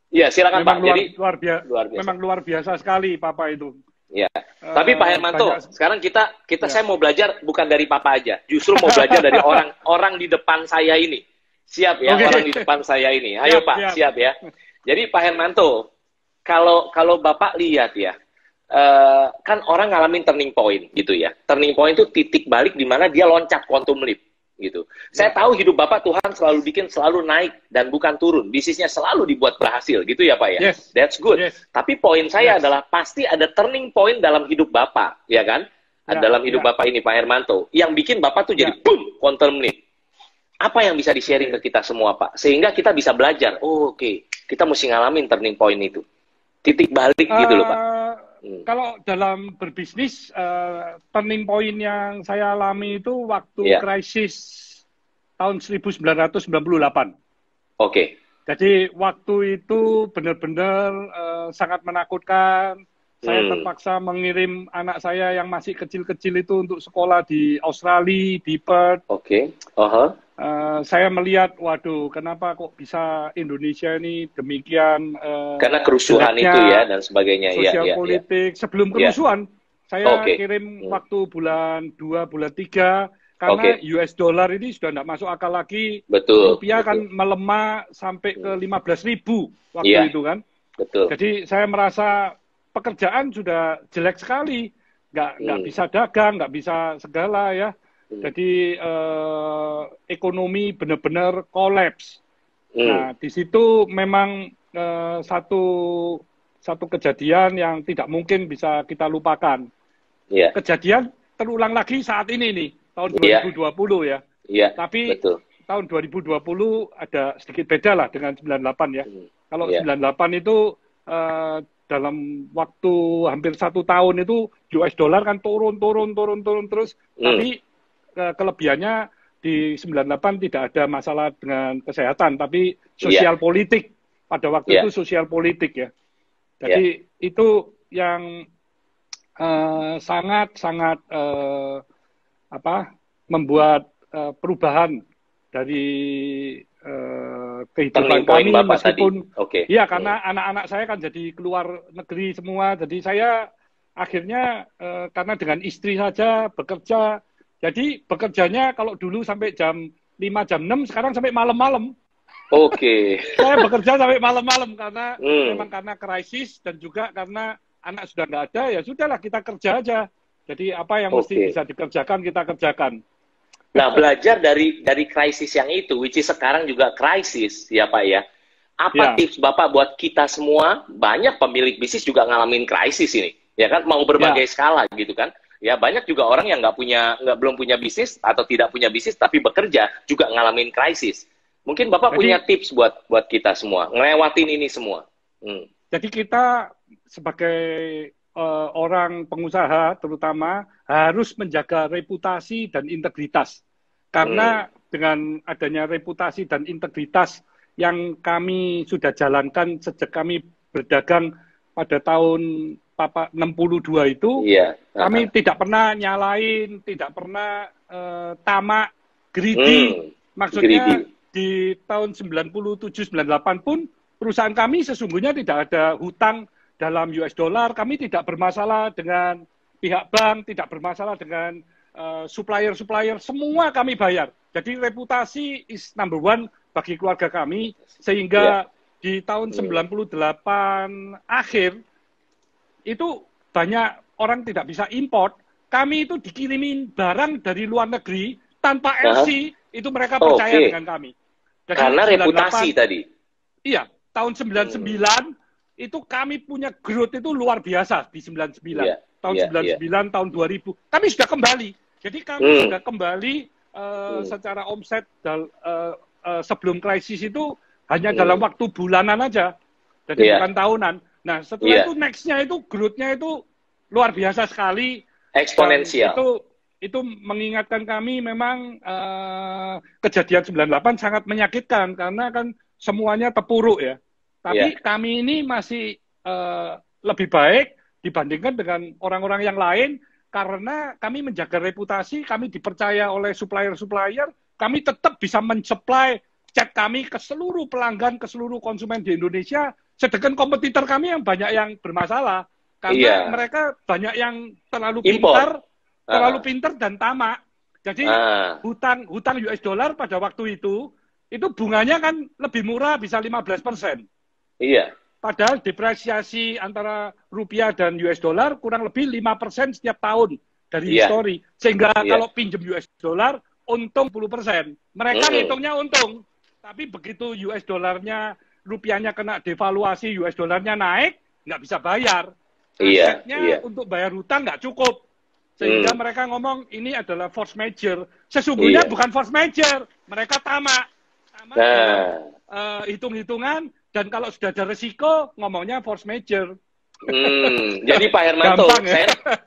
ya, silakan Pak. Jadi luar biasa. Memang luar biasa sekali Papa itu. Ya. Tapi Pak Hermanto, sekarang kita saya mau belajar bukan dari Papa aja. Justru mau belajar dari orang di depan saya ini. Siap ya, orang di depan saya ini. Ayo Pak, siap ya. Jadi Pak Hermanto, kalau Bapak lihat ya, kan orang ngalamin turning point gitu ya. Turning point itu titik balik di mana dia loncat quantum leap gitu. Saya tahu hidup Bapak Tuhan selalu bikin selalu naik dan bukan turun. Bisnisnya selalu dibuat berhasil gitu ya Pak ya. Yes. That's good. Yes. Tapi poin saya adalah pasti ada turning point dalam hidup Bapak, ya kan? Dalam hidup Bapak ini Pak Hermanto, yang bikin Bapak tuh jadi boom, quantum leap. Apa yang bisa di-sharing ke kita semua Pak? Sehingga kita bisa belajar, oke, kita mesti ngalamin turning point itu. Titik balik gitu loh Pak. Kalau dalam berbisnis, turning point yang saya alami itu waktu krisis tahun 1998. Oke. Jadi waktu itu benar-benar sangat menakutkan. Saya terpaksa mengirim anak saya yang masih kecil-kecil itu untuk sekolah di Australia, di Perth. Oke. Saya melihat, waduh, kenapa kok bisa Indonesia ini demikian karena kerusuhan itu ya dan sebagainya. Sosial politik. Sebelum kerusuhan, saya kirim waktu bulan 2, bulan 3, karena US dollar ini sudah tidak masuk akal lagi. Betul. Rupiah kan melemah sampai ke 15.000 waktu itu kan. Betul. Jadi saya merasa pekerjaan sudah jelek sekali. Nggak bisa dagang, nggak bisa segala ya. Jadi ekonomi benar-benar kolaps. Nah, di situ memang satu kejadian yang tidak mungkin bisa kita lupakan. Kejadian terulang lagi saat ini nih, tahun 2020 ya. Tapi tahun 2020 ada sedikit beda lah dengan 98 ya. Kalau 98 itu dalam waktu hampir 1 tahun itu US dollar kan turun terus. Tapi kelebihannya di 98 tidak ada masalah dengan kesehatan, tapi sosial politik. Pada waktu itu sosial politik ya. Jadi itu yang sangat-sangat membuat perubahan dari kehidupan kami, meskipun karena anak-anak saya kan jadi keluar negeri semua, jadi saya akhirnya karena dengan istri saja bekerja. Jadi bekerjanya kalau dulu sampai jam 5, jam 6, sekarang sampai malam-malam. Saya bekerja sampai malam-malam karena memang karena krisis dan juga karena anak sudah nggak ada, ya sudahlah kita kerja aja. Jadi apa yang mesti bisa dikerjakan, kita kerjakan. Nah, belajar dari krisis yang itu, which is sekarang juga krisis ya Pak ya. Apa tips Bapak buat kita semua? Banyak pemilik bisnis juga ngalamin krisis ini. Ya kan, mau berbagai skala gitu kan. Ya banyak juga orang yang belum punya bisnis atau tidak punya bisnis tapi bekerja juga ngalamin krisis. Mungkin Bapak punya tips buat kita semua ngelewatin ini semua. Jadi kita sebagai orang pengusaha terutama harus menjaga reputasi dan integritas. Karena dengan adanya reputasi dan integritas yang kami sudah jalankan sejak kami berdagang pada tahun 62 itu, kami tidak pernah nyalain, tidak pernah tamak, greedy. Maksudnya di tahun 97-98 pun perusahaan kami sesungguhnya tidak ada hutang dalam US dollar. Kami tidak bermasalah dengan pihak bank, tidak bermasalah dengan supplier-supplier, semua kami bayar. Jadi reputasi is number one bagi keluarga kami, sehingga di tahun 98 akhir, itu banyak orang tidak bisa import. Kami itu dikirimin barang dari luar negeri tanpa LC, itu mereka percaya dengan kami. Jadi karena reputasi tadi. Iya, tahun 99 itu kami punya growth itu luar biasa di 99. Tahun 99, tahun 2000, kami sudah kembali. Jadi kami sudah kembali secara omset sebelum krisis itu hanya dalam waktu bulanan aja. Jadi bukan tahunan. Nah, setelah itu next-nya itu growth-nya itu luar biasa sekali. Eksponensial. Itu mengingatkan kami memang kejadian 98 sangat menyakitkan karena kan semuanya terpuruk ya. Tapi kami ini masih lebih baik dibandingkan dengan orang-orang yang lain karena kami menjaga reputasi, kami dipercaya oleh supplier-supplier, kami tetap bisa mensupply cat kami ke seluruh pelanggan, ke seluruh konsumen di Indonesia. Sedangkan kompetitor kami yang banyak yang bermasalah karena mereka banyak yang terlalu pintar dan tamak. Jadi hutang US dollar pada waktu itu bunganya kan lebih murah, bisa 15%. Iya. Padahal depresiasi antara rupiah dan US dollar kurang lebih 5% setiap tahun dari histori. Sehingga kalau pinjam US dollar untung 10%. Mereka ngitungnya untung. Tapi begitu US dollarnya, rupiahnya kena devaluasi, US dollarnya naik, nggak bisa bayar. Asetnya untuk bayar hutang nggak cukup. Sehingga mereka ngomong ini adalah force majeure. Sesungguhnya bukan force majeure. Mereka tamak. Dalam hitung-hitungan, dan kalau sudah ada resiko, ngomongnya force majeure. Jadi Pak Hermanto,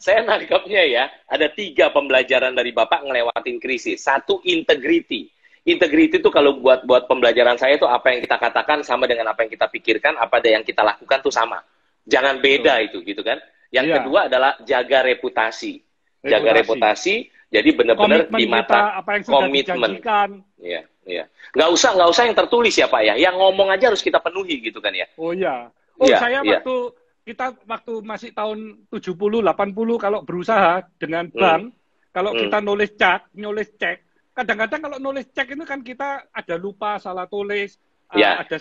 saya nangkepnya ya, ada 3 pembelajaran dari Bapak ngelewatin krisis. 1, integrity. Integrity itu kalau buat pembelajaran saya itu apa yang kita katakan sama dengan apa yang kita pikirkan, apa yang kita lakukan tuh sama. Jangan beda itu gitu kan. Yang kedua adalah jaga reputasi. Jaga reputasi, jadi benar-benar di mata komitmen. Iya. Nggak usah yang tertulis ya Pak ya. Yang ngomong aja harus kita penuhi gitu kan ya. Oh iya. Saya waktu masih tahun 70, 80 kalau berusaha dengan bank, kalau kita nulis cek, kadang-kadang kalau nulis cek itu kan kita ada lupa, salah tulis, ada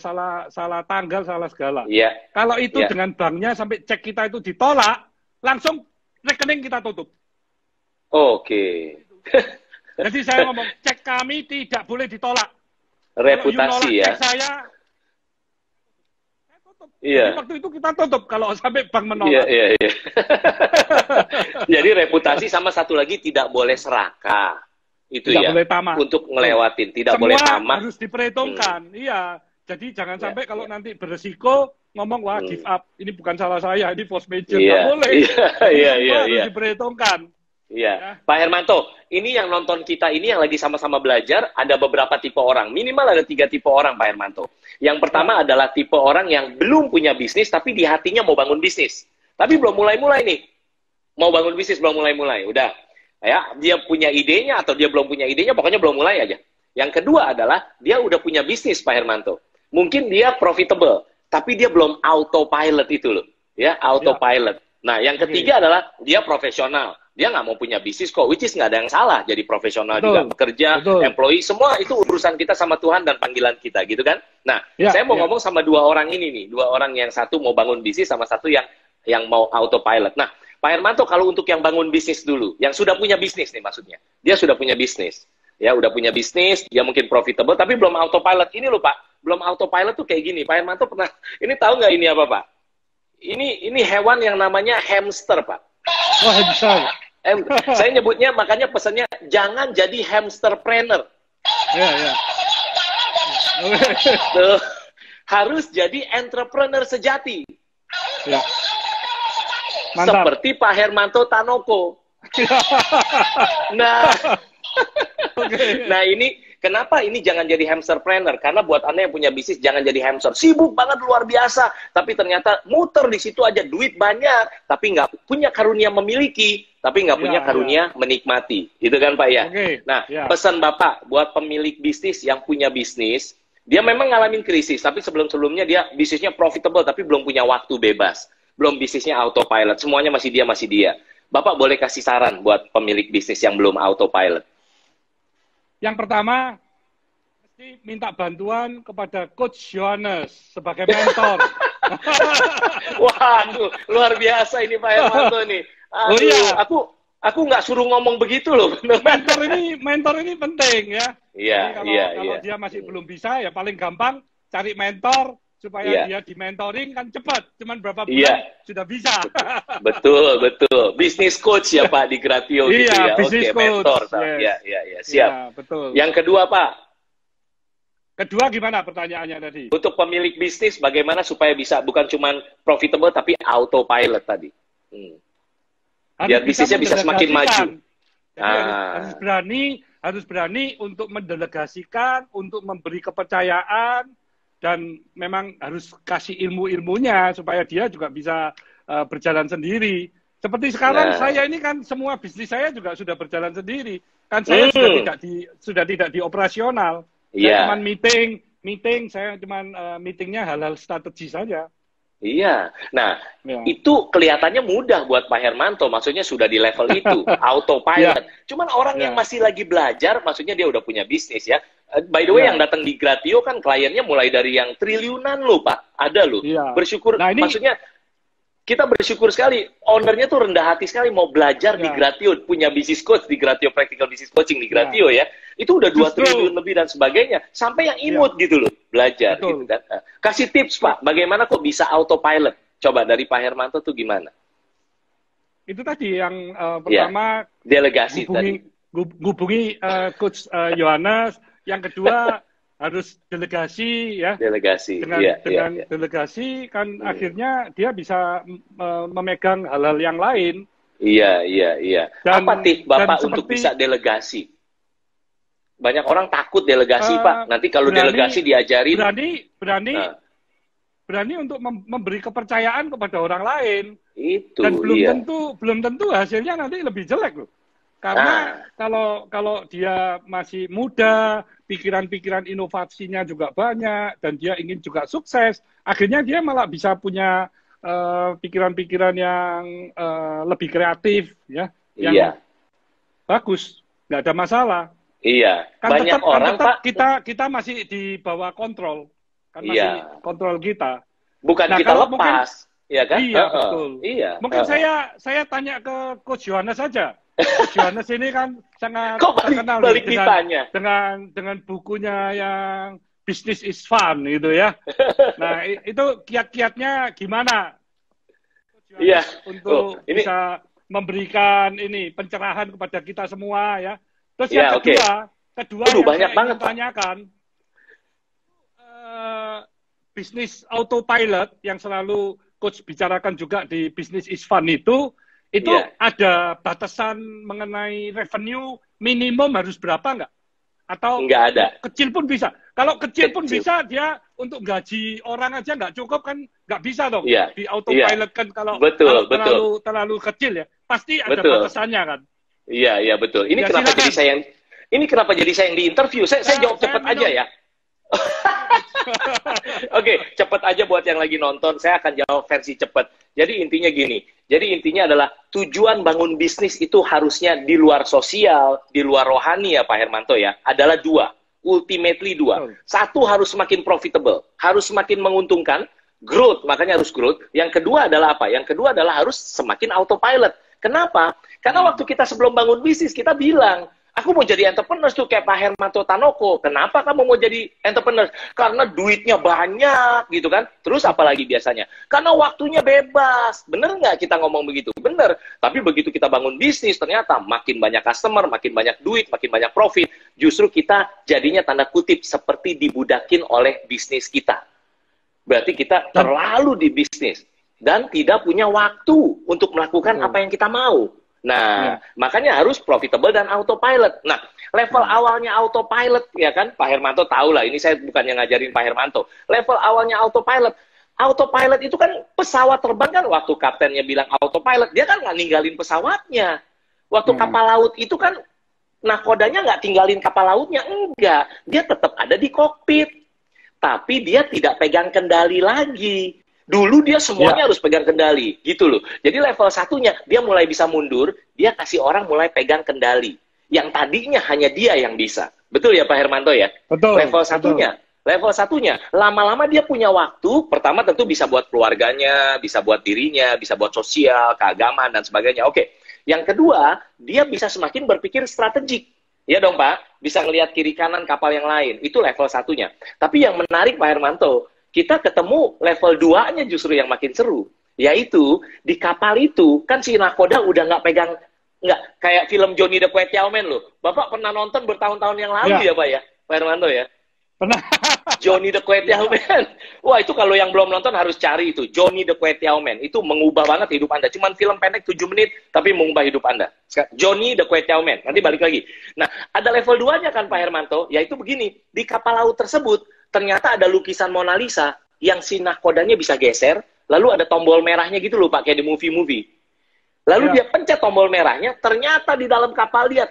salah tanggal, salah segala. Kalau itu dengan banknya sampai cek kita itu ditolak, langsung rekening kita tutup. Oke. Jadi saya ngomong, cek kami tidak boleh ditolak. Reputasi ya. Cek saya tutup. Jadi waktu itu kita tutup kalau sampai bank menolak. Iya. Jadi reputasi sama satu lagi tidak boleh serakah. Itu tidak boleh tamak. Untuk ngelewatin, tidak boleh tamak. Harus diperhitungkan. Iya. Jadi jangan sampai kalau nanti beresiko ngomong wah give up, ini bukan salah saya, ini force majeure. Nggak boleh. Harus diperhitungkan. Iya, Pak Hermanto, ini yang nonton kita ini yang lagi sama-sama belajar, ada beberapa tipe orang, minimal ada 3 tipe orang Pak Hermanto. Yang pertama adalah tipe orang yang belum punya bisnis, tapi di hatinya mau bangun bisnis. Tapi belum mulai-mulai nih, mau bangun bisnis belum mulai-mulai, udah. Ya, dia punya idenya atau dia belum punya idenya, pokoknya belum mulai aja. Yang kedua adalah, dia udah punya bisnis Pak Hermanto. Mungkin dia profitable, tapi dia belum autopilot itu loh. Ya, autopilot. Nah, yang ketiga adalah, dia profesional. Dia nggak mau punya bisnis kok, which is nggak ada yang salah. Jadi profesional juga, bekerja, employee, semua itu urusan kita sama Tuhan dan panggilan kita, gitu kan? Nah, saya mau ngomong sama 2 orang ini nih. 2 orang yang satu mau bangun bisnis, sama satu yang mau autopilot. Nah, Pak Hermanto, kalau untuk yang bangun bisnis dulu, yang sudah punya bisnis nih maksudnya. Dia sudah punya bisnis. Ya, udah punya bisnis, dia mungkin profitable, tapi belum autopilot. Ini loh Pak, belum autopilot tuh kayak gini. Pak Hermanto pernah, ini tahu nggak ini apa Pak? Ini hewan yang namanya hamster Pak. Oh, hamster. Saya nyebutnya, makanya pesannya jangan jadi hamsterpreneur. Iya. Harus jadi entrepreneur sejati. Ya. Seperti Pak Hermanto Tanoko. Nah, nah ini kenapa ini jangan jadi hamsterpreneur? Karena buat Anda yang punya bisnis, jangan jadi hamster. Sibuk banget, luar biasa. Tapi ternyata muter di situ aja, duit banyak. Tapi nggak punya karunia memiliki. Tapi nggak punya karunia menikmati. Itu kan Pak ya? Nah, pesan Bapak buat pemilik bisnis yang punya bisnis, dia memang ngalamin krisis. Tapi sebelum-sebelumnya dia bisnisnya profitable, tapi belum punya waktu bebas. Belum bisnisnya autopilot. Semuanya masih dia. Bapak boleh kasih saran buat pemilik bisnis yang belum autopilot? Yang pertama, mesti minta bantuan kepada Coach Johannes sebagai mentor. Waduh, luar biasa ini Pak Hermanto nih. Aduh, aku nggak suruh ngomong begitu loh. Mentor ini penting ya. Kalau dia masih belum bisa, ya paling gampang cari mentor supaya dia dimentoring kan cepat. Cuman berapa bulan sudah bisa. Betul. Business coach ya Pak di Gratio gitu ya. Oke, mentor. Siap. betul. Yang kedua Pak. Kedua gimana pertanyaannya tadi? Untuk pemilik bisnis, bagaimana supaya bisa bukan cuma profitable tapi autopilot tadi. Biar bisnisnya bisa semakin maju. Jadi harus berani untuk mendelegasikan, untuk memberi kepercayaan, dan memang harus kasih ilmu-ilmunya supaya dia juga bisa berjalan sendiri. Seperti sekarang saya ini kan semua bisnis saya juga sudah berjalan sendiri. Kan saya sudah tidak di operasional. Saya cuma meeting, saya cuma meetingnya hal-hal strategi saja. Iya. Nah, itu kelihatannya mudah buat Pak Hermanto. Maksudnya sudah di level itu, autopilot. Cuman orang yang masih lagi belajar, maksudnya dia udah punya bisnis ya. By the way, yang datang di Gratio kan kliennya mulai dari yang triliunan loh, Pak. Ada loh. Bersyukur, nah, maksudnya kita bersyukur sekali. Ownernya tuh rendah hati sekali mau belajar di Gratio, punya bisnis coach di Gratio, practical business coaching di Gratio ya. Itu udah 2 triliun lebih dan sebagainya. Sampai yang imut gitu loh, belajar gitu kan. Kasih tips Pak, bagaimana kok bisa autopilot? Coba dari Pak Hermanto tuh gimana? Itu tadi yang pertama delegasi hubungi Coach Yohanes. Yang kedua harus delegasi ya. Delegasi. Dengan delegasi kan akhirnya dia bisa memegang hal-hal yang lain. Iya. Apa tips Bapak untuk bisa delegasi? Banyak orang takut delegasi, Pak. Nanti kalau delegasi diajarin. Berani untuk memberi kepercayaan kepada orang lain. Itu. Dan belum tentu hasilnya nanti lebih jelek loh. Karena kalau dia masih muda, pikiran-pikiran inovasinya juga banyak, dan dia ingin juga sukses, akhirnya dia malah bisa punya pikiran-pikiran yang lebih kreatif, ya, yang bagus, nggak ada masalah. Iya. Kan banyak orang Pak, kita masih di bawah kontrol, kan masih kontrol kita. Bukan kita lepas, ya kan? Iya betul. Iya. Mungkin saya tanya ke Coach Yohanes saja. Johannes ini kan sangat terkenal dengan bukunya yang Business is Fun gitu ya. Nah itu kiat-kiatnya gimana? Iya. Untuk bisa memberikan ini pencerahan kepada kita semua ya. Terus yang kedua yang banyak banget tanyakan bisnis autopilot yang selalu Coach bicarakan juga di Business is Fun itu ada batasan mengenai revenue minimum harus berapa nggak? Atau nggak ada? Kecil pun bisa. Kalau kecil pun bisa, dia untuk gaji orang aja nggak cukup kan? Nggak bisa dong di autopilot kan kalau terlalu kecil ya. Pasti ada batasannya kan? Iya betul. Ini kenapa jadi saya yang diinterview? Saya jawab cepat aja ya. Oke, cepat aja buat yang lagi nonton. Saya akan jawab versi cepat. Jadi intinya gini. Jadi intinya adalah tujuan bangun bisnis itu harusnya di luar sosial, di luar rohani ya Pak Hermanto ya. Adalah 2. Ultimately 2. Satu harus semakin profitable, harus semakin menguntungkan, growth, makanya harus growth. Yang kedua adalah apa? Yang kedua adalah harus semakin autopilot. Kenapa? Karena waktu kita sebelum bangun bisnis kita bilang, aku mau jadi entrepreneur tuh kayak Pak Hermanto Tanoko. Kenapa kamu mau jadi entrepreneur? Karena duitnya banyak, gitu kan. Terus apalagi biasanya? Karena waktunya bebas. Bener nggak kita ngomong begitu? Bener. Tapi begitu kita bangun bisnis, ternyata makin banyak customer, makin banyak duit, makin banyak profit. Justru kita jadinya tanda kutip seperti dibudakin oleh bisnis kita. Berarti kita terlalu di bisnis. Dan tidak punya waktu untuk melakukan apa yang kita mau. Nah, makanya harus profitable dan autopilot. Nah, level awalnya autopilot, ya kan, Pak Hermanto tahu lah, ini saya bukan yang ngajarin Pak Hermanto. Level awalnya autopilot. Autopilot itu kan pesawat terbang kan, waktu kaptennya bilang autopilot, dia kan nggak ninggalin pesawatnya. Waktu kapal laut itu kan, nakodanya nggak tinggalin kapal lautnya, enggak. Dia tetap ada di kokpit. Tapi dia tidak pegang kendali lagi. Dulu dia semuanya harus pegang kendali, gitu loh. Jadi level satunya, dia mulai bisa mundur, dia kasih orang mulai pegang kendali. Yang tadinya hanya dia yang bisa. Betul ya Pak Hermanto ya? Betul. Level satunya, lama-lama dia punya waktu, pertama tentu bisa buat keluarganya, bisa buat dirinya, bisa buat sosial, keagamaan, dan sebagainya. Oke. Yang kedua, dia bisa semakin berpikir strategik. Ya dong Pak, bisa ngelihat kiri kanan kapal yang lain. Itu level satunya. Tapi yang menarik Pak Hermanto, kita ketemu level 2-nya justru yang makin seru. Yaitu, di kapal itu, kan si nakoda udah nggak pegang, nggak kayak film Johnny the Kway Tiao Man loh. Bapak pernah nonton bertahun-tahun yang lalu ya Pak ya? Pak Hermanto ya? Pernah. Johnny the Kwetiau Man. Wah, itu kalau yang belum nonton harus cari itu. Johnny the Kwetiau Man. Itu mengubah banget hidup Anda. Cuman film pendek 7 menit, tapi mengubah hidup Anda. Johnny the Kwetiau Man. Nanti balik lagi. Nah, ada level 2-nya kan Pak Hermanto, yaitu begini. Di kapal laut tersebut, ternyata ada lukisan Mona Lisa yang si nahkodanya bisa geser, lalu ada tombol merahnya gitu loh Pak, kayak di movie-movie. Lalu dia pencet tombol merahnya, ternyata di dalam kapal dia,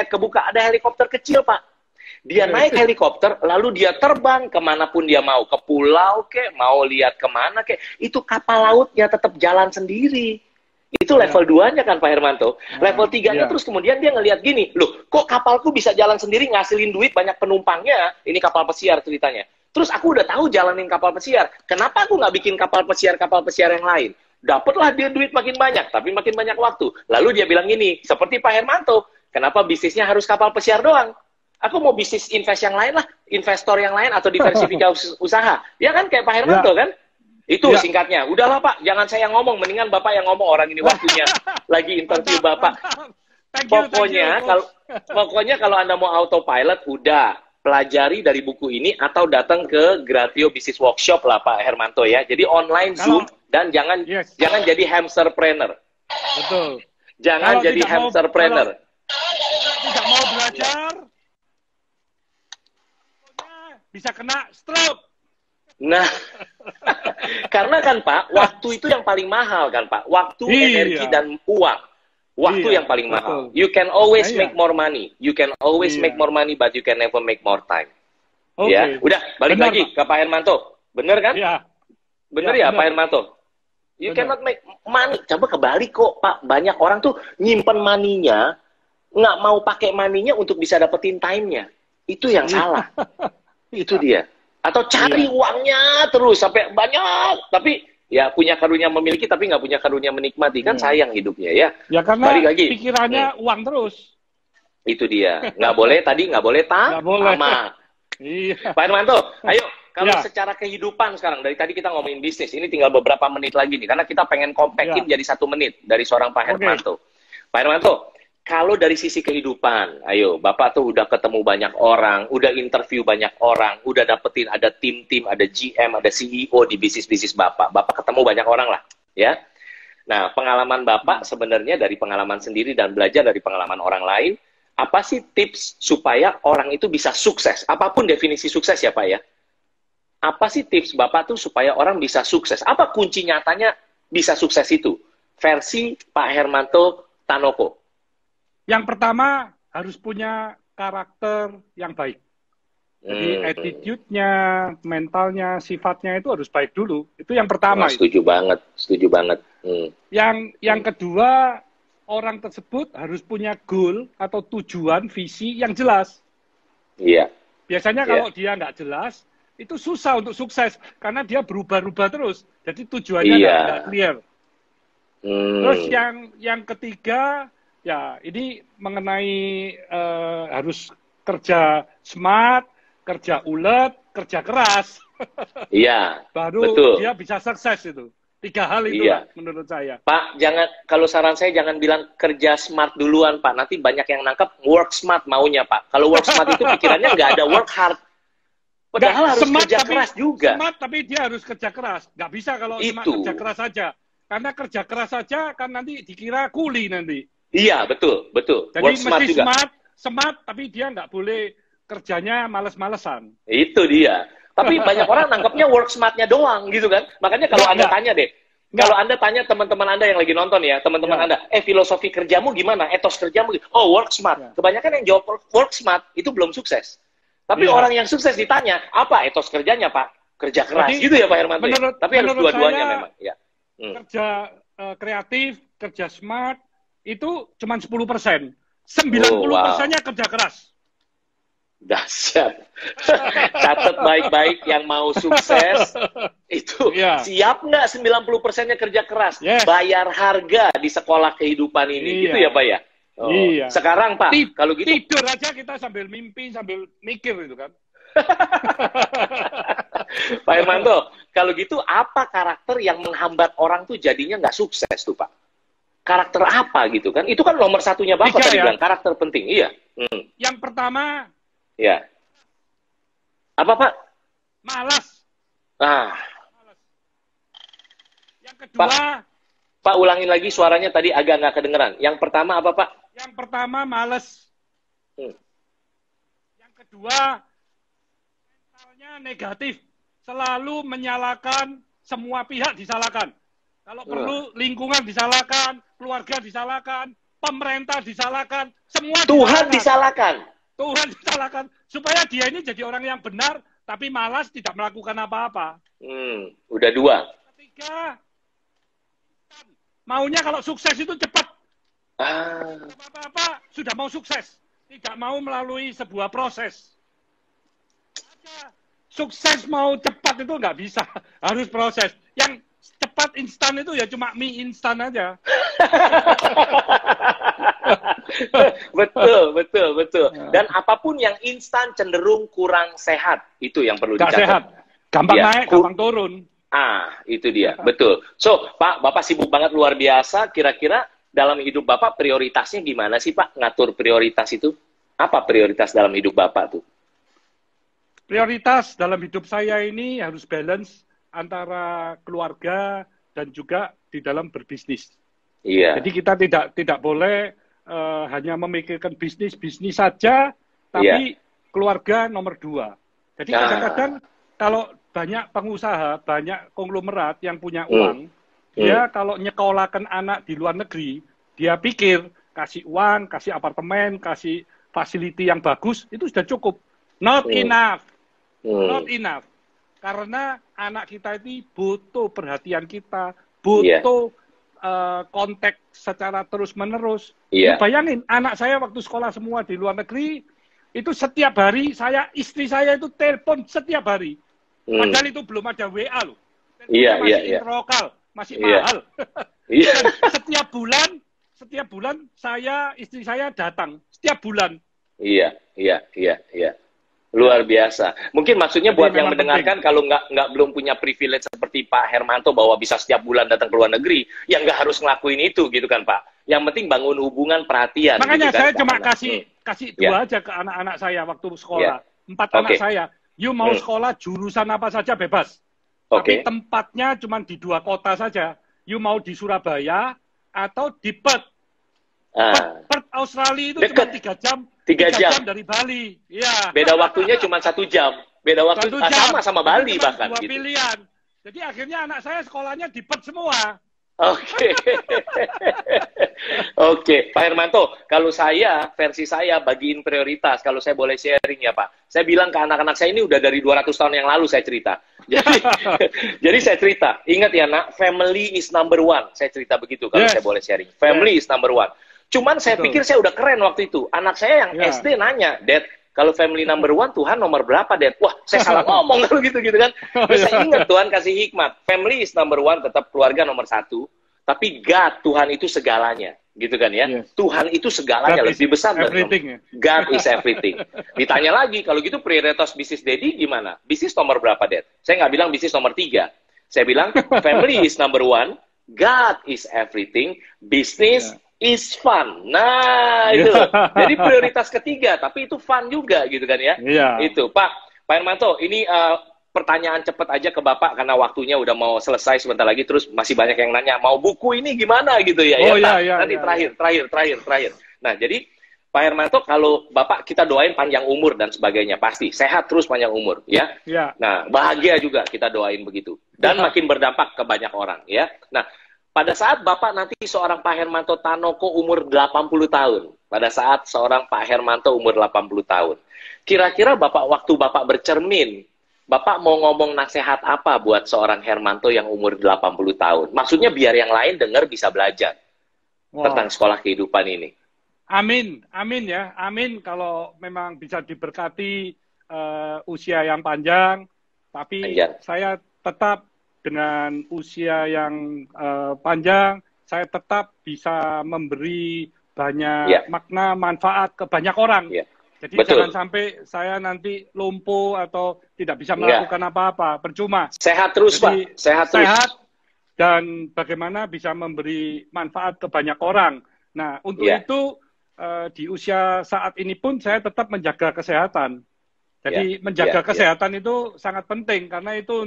kebuka ada helikopter kecil Pak. Dia naik helikopter, lalu dia terbang kemanapun dia mau. Ke pulau, mau lihat kemana, itu kapal lautnya tetap jalan sendiri. Itu level 2-nya kan Pak Hermanto. Level 3-nya terus kemudian dia ngelihat gini, loh kok kapalku bisa jalan sendiri, ngasilin duit banyak penumpangnya. Ini kapal pesiar ceritanya. Terus aku udah tahu jalanin kapal pesiar. Kenapa aku nggak bikin kapal pesiar yang lain? Dapatlah dia duit makin banyak, tapi makin banyak waktu. Lalu dia bilang gini, seperti Pak Hermanto, kenapa bisnisnya harus kapal pesiar doang? Aku mau bisnis invest yang lain lah, investor yang lain atau diversifikasi usaha. Ya kan kayak Pak Hermanto kan? Itu singkatnya. Udahlah Pak, jangan saya yang ngomong, mendingan Bapak yang ngomong, orang ini waktunya lagi interview Bapak. Pokoknya kalau Anda mau autopilot, udah pelajari dari buku ini atau datang ke Gratio Business Workshop lah Pak Hermanto ya. Jadi online Zoom dan jangan jadi hamsterpreneur. Betul. Jangan jadi hamsterpreneur. Tidak mau belajar, bisa kena stroke. Nah, karena kan Pak, waktu itu yang paling mahal kan Pak. Waktu, energi, dan uang. Waktu yang paling mahal. You can always make more money. You can always make more money, but you can never make more time. Ya, udah balik lagi Pak. Ke Pak Hermanto. Bener kan? Iya. Bener ya Pak Hermanto? You cannot make money. Coba kebalik kok Pak. Banyak orang tuh nyimpen maninya, nggak mau pakai maninya untuk bisa dapetin time-nya. Itu yang salah. Itu dia. Atau cari uangnya terus sampai banyak, tapi ya punya karunia memiliki tapi nggak punya karunia menikmati, kan sayang hidupnya ya. Ya karena balik lagi. Pikirannya uang terus. Itu dia. Nggak boleh sama. Iya. Pak Hermanto, ayo kalau secara kehidupan sekarang, dari tadi kita ngomongin bisnis, ini tinggal beberapa menit lagi nih, karena kita pengen compact-in jadi 1 menit dari seorang Pak Hermanto. Pak Hermanto, kalau dari sisi kehidupan, ayo, Bapak tuh udah ketemu banyak orang, udah interview banyak orang, udah dapetin ada tim-tim, ada GM, ada CEO di bisnis-bisnis Bapak. Bapak ketemu banyak orang lah, ya. Nah, pengalaman Bapak sebenarnya dari pengalaman sendiri dan belajar dari pengalaman orang lain, apa sih tips supaya orang itu bisa sukses? Apapun definisi sukses ya, Pak ya. Apa sih tips Bapak tuh supaya orang bisa sukses? Apa kunci nyatanya bisa sukses itu? Versi Pak Hermanto Tanoko. Yang pertama, harus punya karakter yang baik. Jadi attitude-nya, mentalnya, sifatnya itu harus baik dulu. Itu yang pertama. Setuju banget, setuju banget. Yang kedua, orang tersebut harus punya goal atau tujuan, visi yang jelas. Iya. Biasanya kalau dia nggak jelas, itu susah untuk sukses. Karena dia berubah-ubah terus. Jadi tujuannya nggak clear. Terus yang ketiga, ya, ini mengenai harus kerja smart, kerja ulet, kerja keras. Iya. Baru betul. dia bisa sukses itu. 3 hal itu menurut saya. Pak, kalau saran saya jangan bilang kerja smart duluan, Pak. Nanti banyak yang nangkep work smart maunya, Pak. Kalau work smart itu pikirannya nggak ada work hard. Padahal harus smart, kerja keras juga. Smart tapi dia harus kerja keras. Nggak bisa kalau smart kerja keras saja. Karena kerja keras saja kan nanti dikira kuli nanti. Iya, betul. Jadi work smart mesti juga. smart, tapi dia nggak boleh kerjanya males-malesan. Itu dia. Tapi banyak orang nangkepnya work smartnya doang, gitu kan. Makanya kalau Anda tanya deh, kalau Anda tanya teman-teman Anda yang lagi nonton ya, teman-teman Anda, filosofi kerjamu gimana? Etos kerjamu? Oh, work smart. Kebanyakan yang jawab work smart itu belum sukses. Tapi orang yang sukses ditanya, apa etos kerjanya, Pak? Kerja keras. Jadi, gitu ya, Pak Hermanto? Tapi harus dua-duanya memang. Ya. Kerja kreatif, kerja smart, itu cuma 10%. 90%-nya kerja keras. Dahsyat. Catat baik-baik yang mau sukses itu siap nggak 90%-nya kerja keras, bayar harga di sekolah kehidupan ini, gitu ya Pak ya. Sekarang Pak, kalau gitu tidur aja kita sambil mimpi, sambil mikir itu kan. Pak Hermanto, kalau gitu apa karakter yang menghambat orang tuh jadinya nggak sukses tuh Pak? Karakter apa gitu kan? Itu kan nomor satunya Bapak tadi bilang karakter penting, iya. Yang pertama, Apa, Pak? Malas. Ah. Malas. Yang kedua, Pak, ulangin lagi suaranya tadi agak nggak kedengeran. Yang pertama apa, Pak? Yang pertama malas. Yang kedua, mentalnya negatif. Selalu menyalahkan, semua pihak disalahkan. Kalau perlu lingkungan disalahkan, keluarga disalahkan, pemerintah disalahkan, semua Tuhan disalahkan. Tuhan disalahkan. Supaya dia ini jadi orang yang benar, tapi malas tidak melakukan apa-apa. Udah 2. Ketiga, maunya kalau sukses itu cepat. Apa-apa sudah mau sukses. Tidak mau melalui sebuah proses. Sukses mau cepat itu nggak bisa. Harus proses. Yang cepat instan itu ya cuma mie instan aja. Betul. Dan apapun yang instan cenderung kurang sehat. Itu yang perlu dicatat. Sehat. Gampang naik, gampang turun. Itu dia. Betul. So, Pak, Bapak sibuk banget luar biasa. Kira-kira dalam hidup Bapak prioritasnya gimana sih, Pak? Ngatur prioritas itu? Apa prioritas dalam hidup Bapak tuh? Prioritas dalam hidup saya ini harus balance antara keluarga dan juga di dalam berbisnis. Iya. Jadi kita tidak boleh hanya memikirkan bisnis saja, tapi keluarga nomor 2. Jadi kadang-kadang kalau banyak pengusaha, banyak konglomerat yang punya uang, dia kalau nyekolahkan anak di luar negeri, dia pikir kasih uang, kasih apartemen, kasih facility yang bagus, itu sudah cukup. Not enough. Not enough. Karena anak kita ini butuh perhatian kita, butuh kontak secara terus-menerus. Bayangin, anak saya waktu sekolah semua di luar negeri, itu setiap hari istri saya itu telepon setiap hari. Padahal itu belum ada WA loh. Masih interlokal, masih mahal. Dan setiap bulan istri saya datang. Setiap bulan. Iya. Luar biasa. Mungkin maksudnya buat yang mendengarkan penting. Kalau belum punya privilege seperti Pak Hermanto bahwa bisa setiap bulan datang ke luar negeri, ya nggak harus ngelakuin itu gitu kan Pak. Yang penting bangun hubungan perhatian. Makanya gitu kan, saya cuma kasih 2 aja ke anak-anak saya waktu sekolah. 4 anak saya. You mau sekolah jurusan apa saja bebas. Tapi tempatnya cuma di 2 kota saja. You mau di Surabaya atau di Perth. Perth Australia itu cuma 3 jam. 3 jam dari Bali. Iya. Beda waktunya cuma 1 jam. Beda waktu sama Bali bahkan. 2 pilihan. Jadi akhirnya anak saya sekolahnya di Perth semua. Oke, Pak Hermanto, kalau versi saya bagiin prioritas, kalau saya boleh sharing ya Pak. Saya bilang ke anak-anak saya ini udah dari 200 tahun yang lalu saya cerita. Jadi saya cerita, ingat ya nak, family is number 1. Saya cerita begitu kalau saya boleh sharing. Family is number 1. Cuman saya pikir saya udah keren waktu itu. Anak saya yang SD nanya, Dad, kalau family number 1, Tuhan nomor berapa, Dad? Wah, saya salah ngomong kalau gitu kan. Terus saya ingat Tuhan kasih hikmat. Family is number 1, tetap keluarga nomor 1. Tapi God, Tuhan itu segalanya. Gitu kan ya. Tuhan itu segalanya, lebih besar dari God is everything. Ditanya lagi, kalau gitu prioritas bisnis Daddy gimana? Bisnis nomor berapa, Dad? Saya nggak bilang bisnis nomor 3. Saya bilang family is number 1, God is everything, business is fun. Nah, itu. Jadi prioritas ketiga, tapi itu fun juga gitu kan ya. Itu, Pak Hermanto, ini pertanyaan cepat aja ke Bapak karena waktunya udah mau selesai sebentar lagi, terus masih banyak yang nanya, mau buku ini gimana gitu ya. Nanti terakhir. Nah, jadi Pak Hermanto, kalau Bapak kita doain panjang umur dan sebagainya, pasti sehat terus panjang umur ya. Nah, bahagia juga kita doain begitu. Dan makin berdampak ke banyak orang ya. Nah, pada saat Bapak nanti seorang Pak Hermanto Tanoko umur 80 tahun. Pada saat seorang Pak Hermanto umur 80 tahun. Kira-kira waktu Bapak bercermin, Bapak mau ngomong nasihat apa buat seorang Hermanto yang umur 80 tahun? Maksudnya biar yang lain dengar bisa belajar tentang sekolah kehidupan ini. Amin ya. Amin kalau memang bisa diberkati usia yang panjang. Tapi saya tetap dengan usia yang panjang, saya tetap bisa memberi banyak makna, manfaat ke banyak orang. Jadi jangan sampai saya nanti lumpuh atau tidak bisa melakukan apa-apa, percuma. Sehat terus, Pak. Sehat dan bagaimana bisa memberi manfaat ke banyak orang. Nah, untuk itu di usia saat ini pun saya tetap menjaga kesehatan. Jadi menjaga kesehatan itu sangat penting karena itu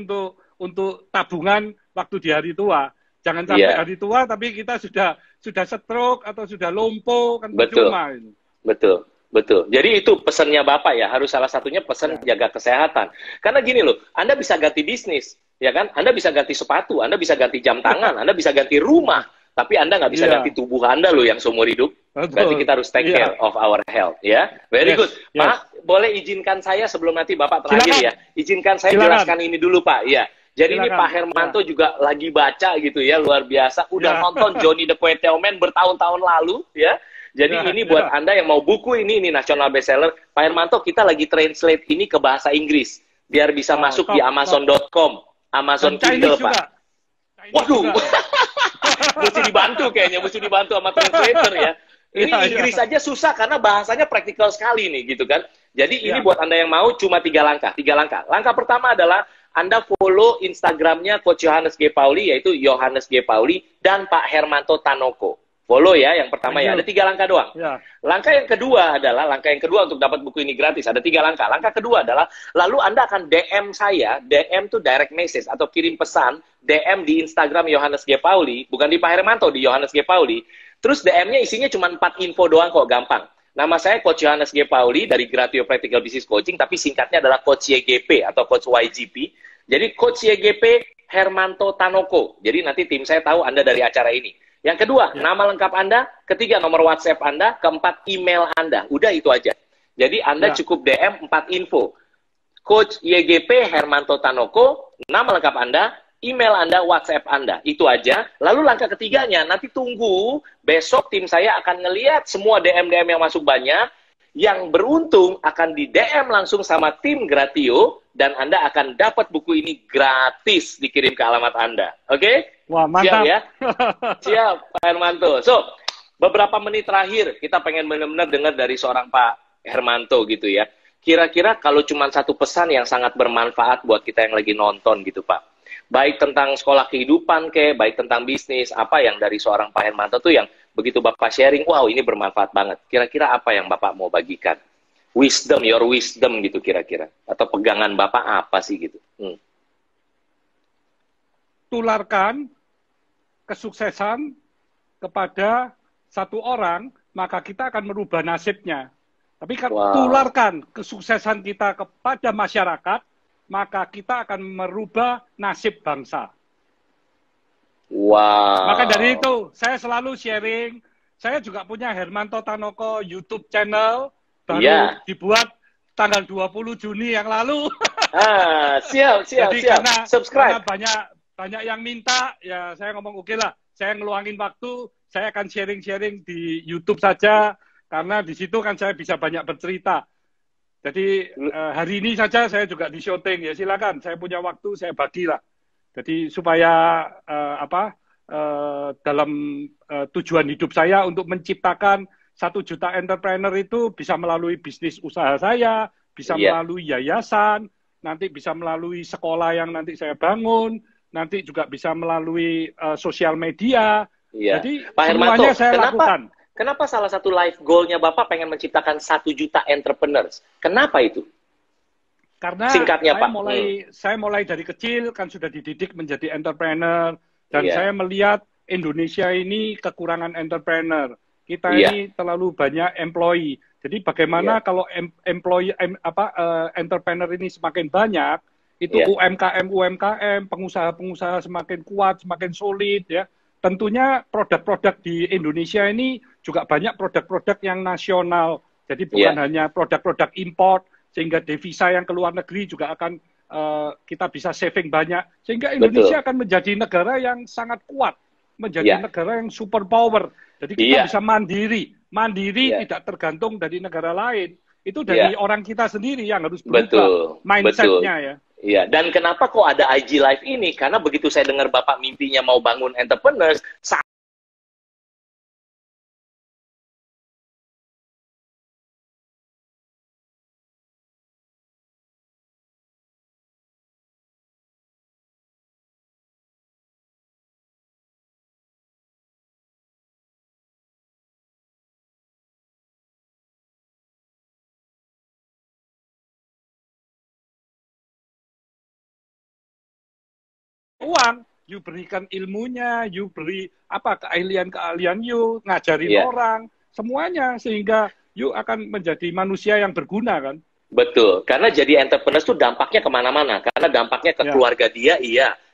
untuk tabungan waktu di hari tua. Jangan sampai hari tua tapi kita sudah stroke atau sudah lumpuh kan percuma. Betul. Betul. Jadi itu pesannya Bapak ya, harus salah satunya pesan jaga kesehatan. Karena gini loh, Anda bisa ganti bisnis, ya kan? Anda bisa ganti sepatu, Anda bisa ganti jam tangan, Anda bisa ganti rumah, tapi Anda nggak bisa ganti tubuh Anda loh yang seumur hidup. Berarti kita harus take care of our health, ya. Very good. Pak, boleh izinkan saya sebelum nanti Bapak terakhir ya, izinkan saya jelaskan ini dulu Pak, ya. Jadi ini Pak Hermanto juga lagi baca gitu ya, luar biasa. Udah nonton Johnny the Quail Man bertahun-tahun lalu, ya. Jadi ini buat Anda yang mau buku ini nasional bestseller, Pak Hermanto kita lagi translate ini ke bahasa Inggris biar bisa masuk di Amazon.com, Amazon Kindle Pak. Waduh, mesti dibantu kayaknya, mesti dibantu sama translator ya. Ini Inggris aja susah karena bahasanya praktikal sekali nih gitu kan. Jadi ini buat Anda yang mau cuma 3 langkah. Langkah pertama adalah Anda follow Instagramnya Coach Johannes G. Pauli, yaitu Johannes G. Pauli dan Pak Hermanto Tanoko. Follow ya, yang pertama ya. Ada 3 langkah doang. Langkah yang kedua adalah, untuk dapat buku ini gratis, ada 3 langkah. Langkah kedua adalah, lalu Anda akan DM saya, DM tuh direct message, atau kirim pesan, DM di Instagram Johannes G. Pauli, bukan di Pak Hermanto, di Johannes G. Pauli. Terus DM-nya isinya cuma 4 info doang kok, gampang. Nama saya Coach Johannes G. Pauli, dari Gratio Practical Business Coaching, tapi singkatnya adalah Coach YGP, atau Coach YGP. Jadi Coach YGP Hermanto Tanoko. Jadi nanti tim saya tahu Anda dari acara ini. Yang kedua, nama lengkap Anda. Ketiga, nomor WhatsApp Anda. Keempat, email Anda. Udah itu aja. Jadi Anda cukup DM 4 info. Coach YGP Hermanto Tanoko, nama lengkap Anda, email Anda, WhatsApp Anda. Itu aja. Lalu langkah ketiganya, nanti tunggu. Besok tim saya akan ngelihat semua DM-DM yang masuk banyak. Yang beruntung akan di DM langsung sama tim Gratio. Dan Anda akan dapat buku ini gratis dikirim ke alamat Anda. Oke? Wah, mantap. Siap ya? Siap, Pak Hermanto. So, beberapa menit terakhir, kita pengen benar-benar dengar dari seorang Pak Hermanto gitu ya. Kira-kira kalau cuma satu pesan yang sangat bermanfaat buat kita yang lagi nonton gitu, Pak. Baik tentang sekolah kehidupan, baik tentang bisnis, apa yang dari seorang Pak Hermanto tuh yang begitu Bapak sharing, wow ini bermanfaat banget. Kira-kira apa yang Bapak mau bagikan? Wisdom, your wisdom gitu kira-kira. Atau pegangan Bapak apa sih gitu? Tularkan kesuksesan kepada satu orang, maka kita akan merubah nasibnya. Tapi tularkan kesuksesan kita kepada masyarakat, maka kita akan merubah nasib bangsa. Wow. Maka dari itu, saya selalu sharing, saya juga punya Hermanto Tanoko YouTube channel, baru dibuat tanggal 20 Juni yang lalu. Siap. Jadi Subscribe. Karena banyak yang minta, ya saya ngomong oke lah, saya ngeluangin waktu, saya akan sharing-sharing di YouTube saja, karena di situ kan saya bisa banyak bercerita. Jadi hari ini saja saya juga di syuting, ya silakan, saya punya waktu, saya bagilah. Jadi supaya dalam tujuan hidup saya untuk menciptakan 1 juta entrepreneur itu bisa melalui bisnis usaha saya, bisa melalui yayasan, nanti bisa melalui sekolah yang nanti saya bangun, nanti juga bisa melalui sosial media. Jadi Pak Hermanto, semuanya saya lakukan. Kenapa salah satu life goal-nya Bapak pengen menciptakan 1 juta entrepreneurs? Kenapa itu? Karena singkatnya, saya mulai dari kecil kan sudah dididik menjadi entrepreneur, dan saya melihat Indonesia ini kekurangan entrepreneur. Kita ini terlalu banyak employee. Jadi bagaimana kalau entrepreneur ini semakin banyak, itu UMKM, pengusaha-pengusaha semakin kuat, semakin solid ya. Tentunya produk-produk di Indonesia ini juga banyak produk-produk yang nasional. Jadi bukan hanya produk-produk import, sehingga devisa yang ke luar negeri juga akan kita bisa saving banyak. Sehingga Indonesia akan menjadi negara yang sangat kuat, menjadi negara yang super power. Jadi kita bisa mandiri, tidak tergantung dari negara lain. Itu dari orang kita sendiri yang harus berubah mindset-nya ya. Iya, dan kenapa kok ada IG Live ini? Karena begitu saya dengar Bapak mimpinya mau bangun entrepreneurs, uang, you berikan ilmunya, you beri apa keahlian-keahlian you, ngajarin orang, semuanya sehingga you akan menjadi manusia yang berguna kan. Betul, karena jadi entrepreneur itu dampaknya kemana-mana, karena dampaknya ke keluarga dia,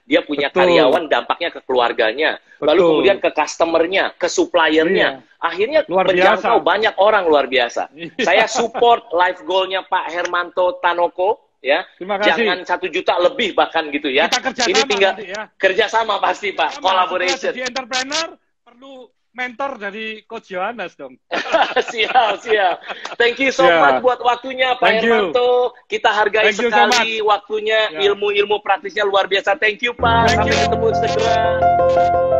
dia punya karyawan, dampaknya ke keluarganya, lalu kemudian ke customernya, ke suppliernya, akhirnya menjangkau banyak orang luar biasa. Saya support life goal-nya Pak Hermanto Tanoko. Ya, jangan 1 juta lebih bahkan gitu ya. Ini tinggal kerjasama pasti Pak, collaboration. Jadi entrepreneur perlu mentor dari Coach Yohanes dong. Siap. Thank you so much buat waktunya Pak Hermanto. Kita hargai sekali waktunya, ilmu-ilmu praktisnya luar biasa. Thank you Pak. Sampai ketemu segera.